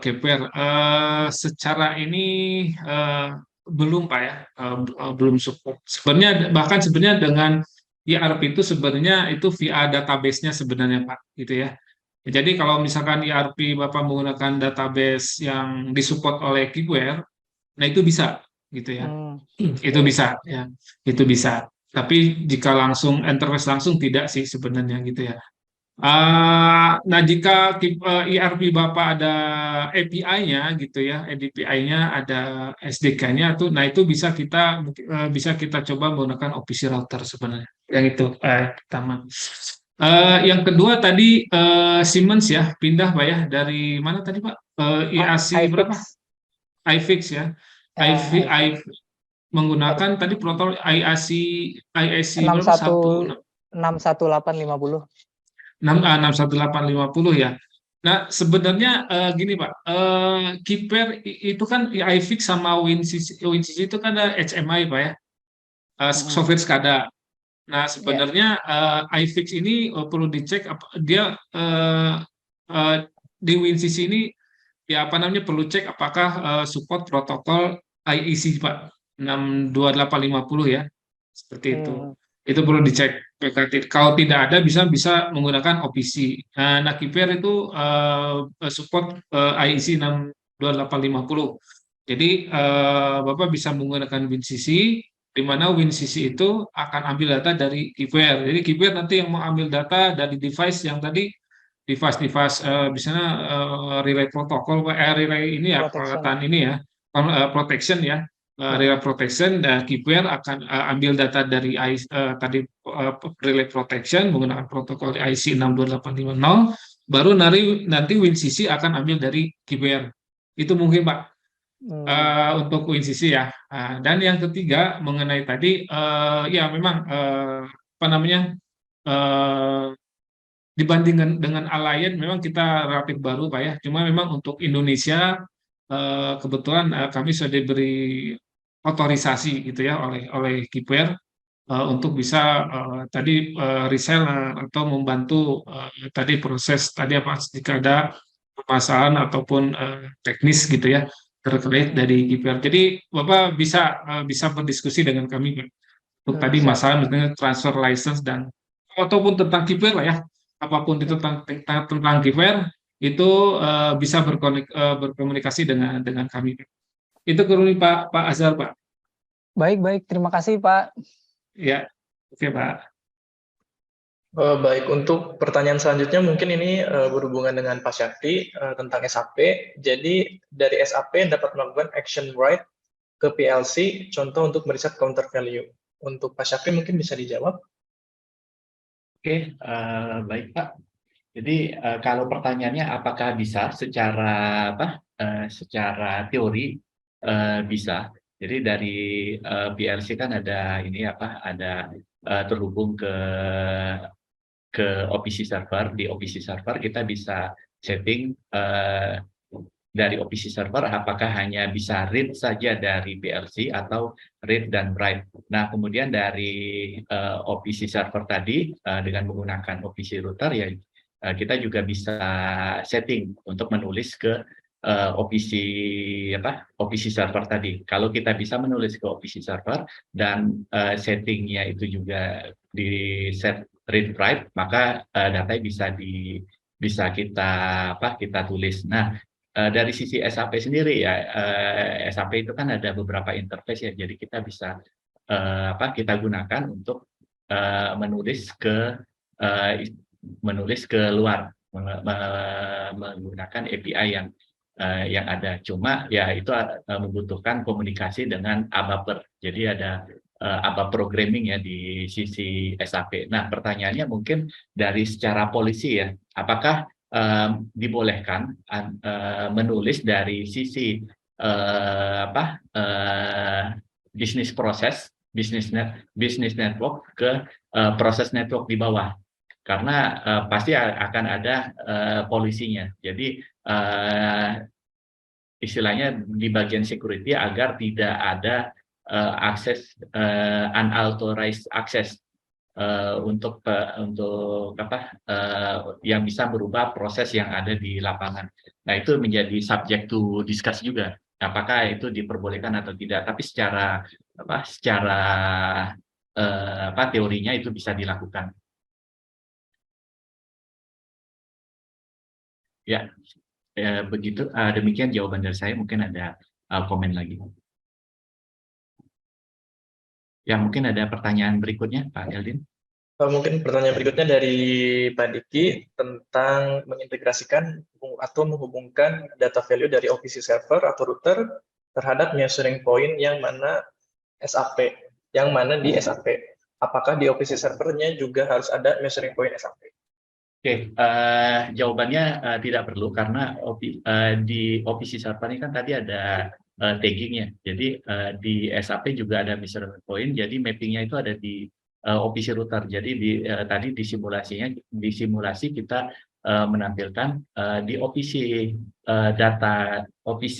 Kepware. Secara ini belum Pak ya, belum support. Bahkan sebenarnya dengan ERP itu sebenarnya itu via database-nya sebenarnya Pak, gitu ya. Jadi kalau misalkan ERP Bapak menggunakan database yang disupport oleh Kepware, nah itu bisa, gitu ya. Itu bisa, ya. Itu bisa. Tapi jika langsung interface langsung tidak sih sebenarnya gitu ya. Nah jika ERP Bapak ada API-nya gitu ya, API-nya ada SDK-nya tuh, nah itu bisa kita coba menggunakan OPC router sebenarnya. Yang itu pertama. Yang kedua tadi Siemens ya, pindah Pak ya dari mana tadi Pak? IAC berapa? iFix ya. iFix menggunakan tadi protokol IAC berapa? 61850. 61850 ya. Nah, sebenarnya gini Pak, Kepware itu kan iFix sama WinCC itu kan ada HMI Pak ya, software SCADA. Nah, sebenarnya iFix ini perlu dicek dia di WinCC ini ya apa namanya perlu cek apakah support protokol IEC Pak 62850 ya, seperti itu. Itu perlu dicek. Kalau tidak ada bisa menggunakan OPC. Nah, Kepware itu support IEC 62850. Jadi Bapak bisa menggunakan WinCC, di mana WinCC itu akan ambil data dari Kepware. Jadi Kepware nanti yang mau ambil data dari device yang tadi device misalnya relay protokol, relay ini ya, peralatan ini ya, protection ya, relay protection, Kepware akan ambil data dari tadi relay protection menggunakan protokol IEC 62850, baru nanti WinCC akan ambil dari Kepware. Itu mungkin Pak untuk WinCC ya. Dan yang ketiga mengenai tadi ya memang apa namanya dibandingkan dengan Alliance memang kita relatif baru Pak ya. Cuma memang untuk Indonesia kebetulan kami sudah diberi otorisasi gitu ya oleh Kepware untuk bisa tadi resell atau membantu tadi proses tadi apa jika ada permasalahan ataupun teknis gitu ya terkait dari Kepware. Jadi Bapak bisa berdiskusi dengan kami untuk tadi masalah misalnya transfer license dan ataupun tentang Kepware lah ya. Apapun itu tentang Kepware itu bisa berkomunikasi dengan kami. Itu kurang Pak Azhar Pak. Baik, terima kasih Pak. Ya, oke Pak. Baik, untuk pertanyaan selanjutnya mungkin ini berhubungan dengan Pak Syafri tentang SAP. Jadi dari SAP dapat melakukan action write ke PLC, contoh untuk meriset counter value. Untuk Pak Syafri mungkin bisa dijawab. Oke, baik Pak. Jadi kalau pertanyaannya apakah bisa secara teori bisa. Jadi dari PLC kan ada ini apa? Ada terhubung ke OPC server. Di OPC server kita bisa setting dari OPC server apakah hanya bisa read saja dari PLC atau read dan write. Nah, kemudian dari OPC server tadi dengan menggunakan OPC router ya kita juga bisa setting untuk menulis ke OPC server tadi. Kalau kita bisa menulis ke OPC server dan settingnya itu juga di set read write, maka data bisa kita tulis. Nah, dari sisi SAP sendiri ya, SAP itu kan ada beberapa interface ya, jadi kita bisa kita gunakan untuk menulis ke luar menggunakan API yang ada. Cuma ya itu membutuhkan komunikasi dengan ABAPer. Jadi ada ABAP programming ya di sisi SAP. Nah, pertanyaannya mungkin dari secara policy ya, apakah dibolehkan menulis dari sisi bisnis proses, bisnis network ke proses network di bawah, karena pasti akan ada polisinya. Jadi istilahnya di bagian security agar tidak ada akses unauthorized access untuk yang bisa merubah proses yang ada di lapangan. Nah, itu menjadi subject to discuss juga. Apakah itu diperbolehkan atau tidak? Tapi secara teorinya itu bisa dilakukan. Ya, begitu. Demikian jawaban dari saya. Mungkin ada komen lagi. Ya, mungkin ada pertanyaan berikutnya, Pak Eldin. Mungkin pertanyaan berikutnya dari Pak Diki tentang mengintegrasikan atau menghubungkan data value dari OPC server atau router terhadap measuring point yang mana di SAP. Apakah di OPC servernya juga harus ada measuring point SAP? Oke, jawabannya tidak perlu karena di OPC server ini kan tadi ada taggingnya. Jadi di SAP juga ada measurement point. Jadi mappingnya itu ada di OPC router. Jadi tadi di simulasi kita menampilkan di OPC data OPC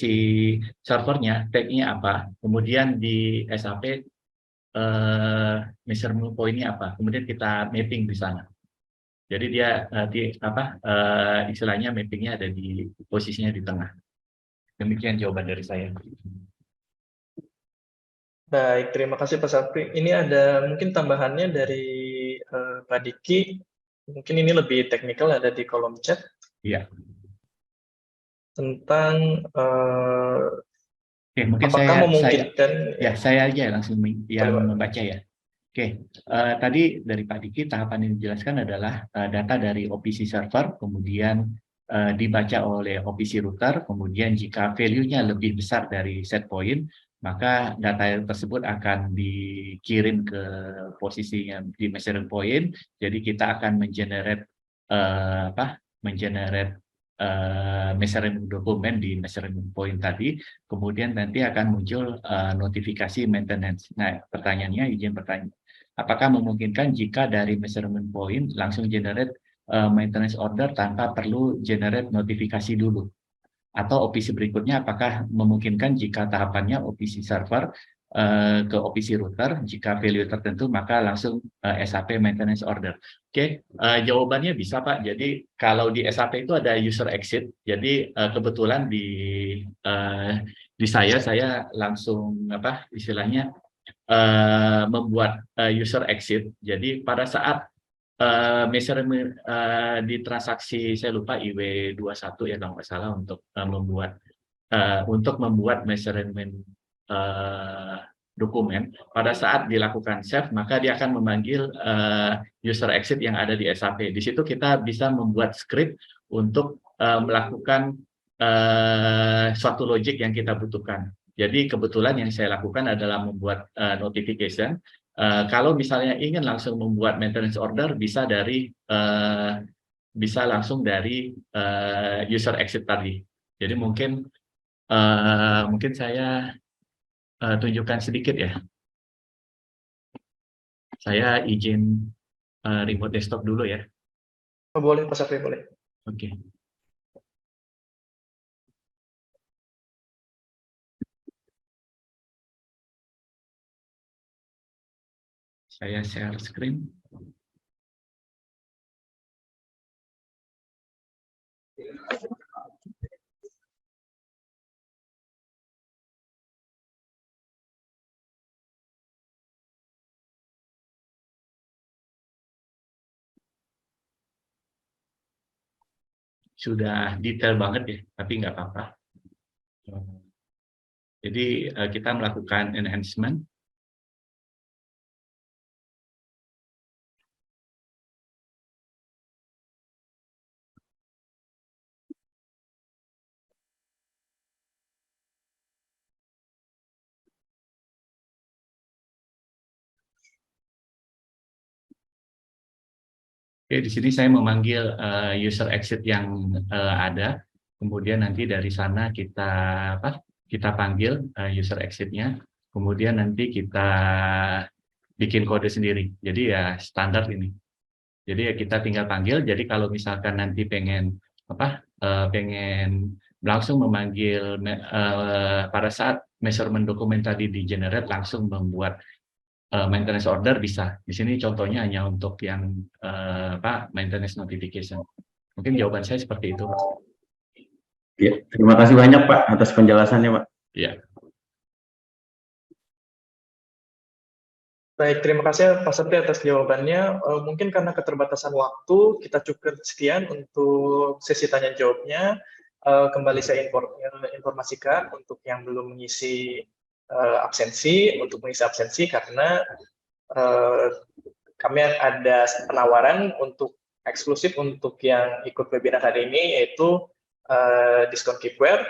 servernya tagnya apa. Kemudian di SAP measurement point-nya apa. Kemudian kita mapping di sana. Jadi dia istilahnya mappingnya ada di posisinya di tengah. Demikian jawaban dari saya. Baik, terima kasih Pak Sapri. Ini ada mungkin tambahannya dari Pak Diki. Mungkin ini lebih teknikal, ada di kolom chat. Iya. Tentang Oke, mungkin apakah memungkinkan. Saya aja langsung yang membaca ya. Oke, tadi dari Pak Diki tahapan yang dijelaskan adalah data dari OPC server, kemudian dibaca oleh OPC router, kemudian jika value-nya lebih besar dari set point, maka data tersebut akan dikirim ke posisinya di measuring point. Jadi kita akan mengenerate measuring dokumen di measuring point tadi, kemudian nanti akan muncul notifikasi maintenance. Nah, pertanyaannya, izin bertanya, apakah memungkinkan jika dari measurement point langsung generate maintenance order tanpa perlu generate notifikasi dulu? Atau OPC berikutnya, apakah memungkinkan jika tahapannya OPC server ke OPC router, jika value tertentu maka langsung SAP maintenance order? Oke, jawabannya bisa Pak. Jadi kalau di SAP itu ada user exit. Jadi kebetulan di saya langsung istilahnya membuat user exit. Jadi pada saat measurement di transaksi, saya lupa IW21 ya kalau nggak salah, untuk membuat measurement dokumen, pada saat dilakukan save maka dia akan memanggil user exit yang ada di SAP. Di situ kita bisa membuat script untuk melakukan suatu logic yang kita butuhkan. Jadi kebetulan yang saya lakukan adalah membuat notification. Kalau misalnya ingin langsung membuat maintenance order, bisa langsung dari user exit tadi. Jadi mungkin saya tunjukkan sedikit ya. Saya izin remote desktop dulu ya. Oh, boleh, Pak Sapri, boleh. Oke. Saya share screen. Sudah detail banget ya, tapi nggak apa-apa. Jadi kita melakukan enhancement. Oke, di sini saya memanggil user exit yang ada, kemudian nanti dari sana kita panggil user exit-nya, kemudian nanti kita bikin kode sendiri. Jadi ya standar ini. Jadi ya kita tinggal panggil. Jadi kalau misalkan nanti pengen langsung memanggil pada saat measurement dokumen tadi di generate langsung membuat maintenance order bisa. Di sini contohnya hanya untuk yang maintenance notification. Mungkin jawaban saya seperti itu, Pak. Ya, terima kasih banyak Pak atas penjelasannya, Pak. Ya. Baik, terima kasih Pak Sapri atas jawabannya. Mungkin karena keterbatasan waktu, kita cukup sekian untuk sesi tanya jawabnya. Kembali saya informasikan untuk yang belum mengisi absensi, karena kami ada penawaran untuk eksklusif untuk yang ikut webinar hari ini, yaitu diskon Keepware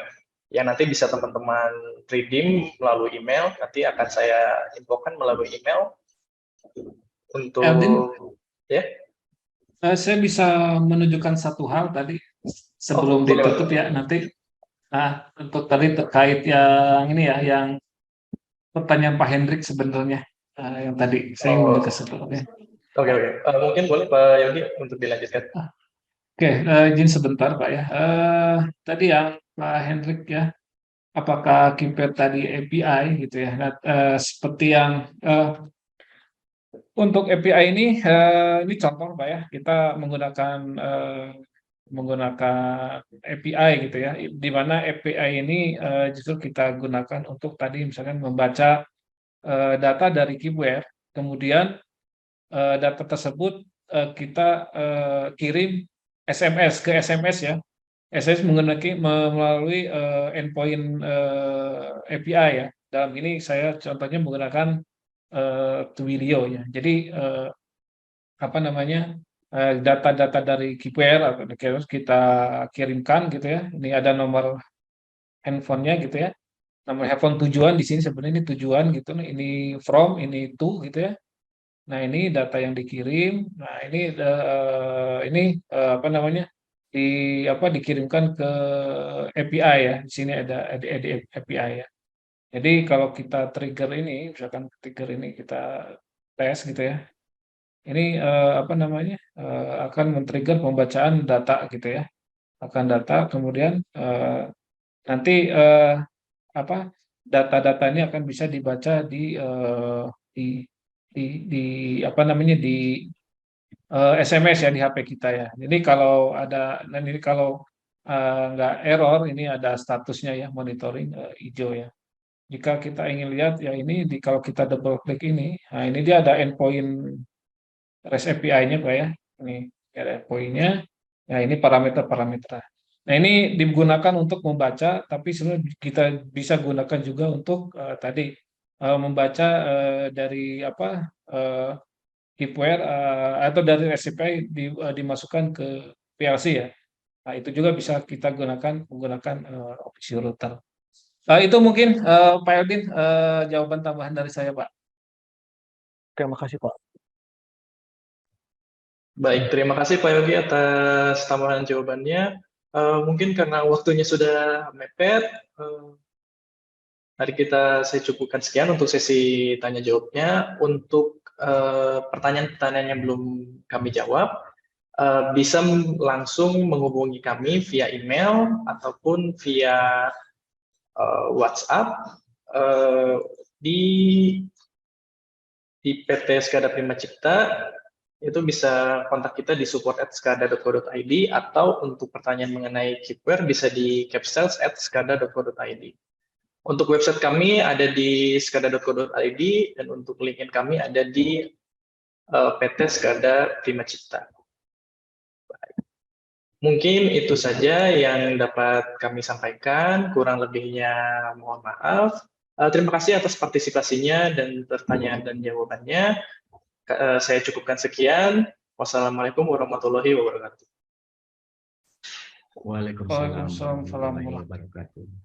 yang nanti bisa teman-teman redeem melalui email. Nanti akan saya infokan melalui email untuk ya. Saya bisa menunjukkan satu hal tadi sebelum ditutup ya nanti. Nah, untuk tadi terkait yang ini ya, yang pertanyaan Pak Hendrik sebenarnya yang tadi saya ingin menunjukkan sebelumnya. Oke. Mungkin boleh Pak Yogi untuk dilanjutkan. Oke, izin sebentar Pak ya. Tadi yang Pak Hendrik ya, apakah Keepware tadi API gitu ya? Nah, seperti yang untuk API ini contoh Pak ya, kita menggunakan API gitu ya, di mana API ini justru kita gunakan untuk tadi misalkan membaca data dari Keepware, kemudian data tersebut kita kirim SMS ke SMS ya, SMS melalui endpoint API ya. Dalam ini saya contohnya menggunakan Twilio ya. Jadi data-data dari Keepware kita kirimkan gitu ya. Ini ada nomor handphonenya gitu ya. Nomor handphone tujuan di sini sebenarnya ini tujuan gitu. Ini from, ini to gitu ya. Nah, ini data yang dikirim. Nah, ini dikirimkan ke API ya. Di sini ada API ya. Jadi kalau kita trigger ini, misalkan trigger ini kita tes gitu ya. Ini akan men-trigger pembacaan data gitu ya. Akan data kemudian nanti data-data ini akan bisa dibaca di SMS ya di HP kita ya. Jadi kalau nggak error, ini ada statusnya ya, monitoring hijau ya. Jika kita ingin lihat ya ini kalau kita double klik ini, nah ini dia ada endpoint REST API-nya Pak ya. Ini ada endpoint-nya. Nah ini parameter-parameter. Nah ini digunakan untuk membaca, tapi sebenarnya kita bisa gunakan juga untuk membaca dari Keepware atau dari REST API dimasukkan ke PLC ya. Nah itu juga bisa kita menggunakan OPC router. Itu mungkin Pak Eldin jawaban tambahan dari saya Pak. Terima kasih Pak. Baik, terima kasih Pak Yogi atas tambahan jawabannya. Mungkin karena waktunya sudah mepet, Mari saya cukupkan sekian untuk sesi tanya jawabnya. Untuk pertanyaan-pertanyaan yang belum kami jawab, bisa langsung menghubungi kami via email ataupun via WhatsApp di PT Skada Prima Cipta. Itu bisa kontak kita di support@skada.co.id, atau untuk pertanyaan mengenai Kipware bisa di capsales@skada.co.id. Untuk website kami ada di skada.co.id, dan untuk LinkedIn kami ada di PT Skada Prima Cipta. Mungkin itu saja yang dapat kami sampaikan, kurang lebihnya mohon maaf. Terima kasih atas partisipasinya dan pertanyaan dan jawabannya. Saya cukupkan sekian. Wassalamualaikum warahmatullahi wabarakatuh. Waalaikumsalam Waalaikumsalam warahmatullahi wabarakatuh.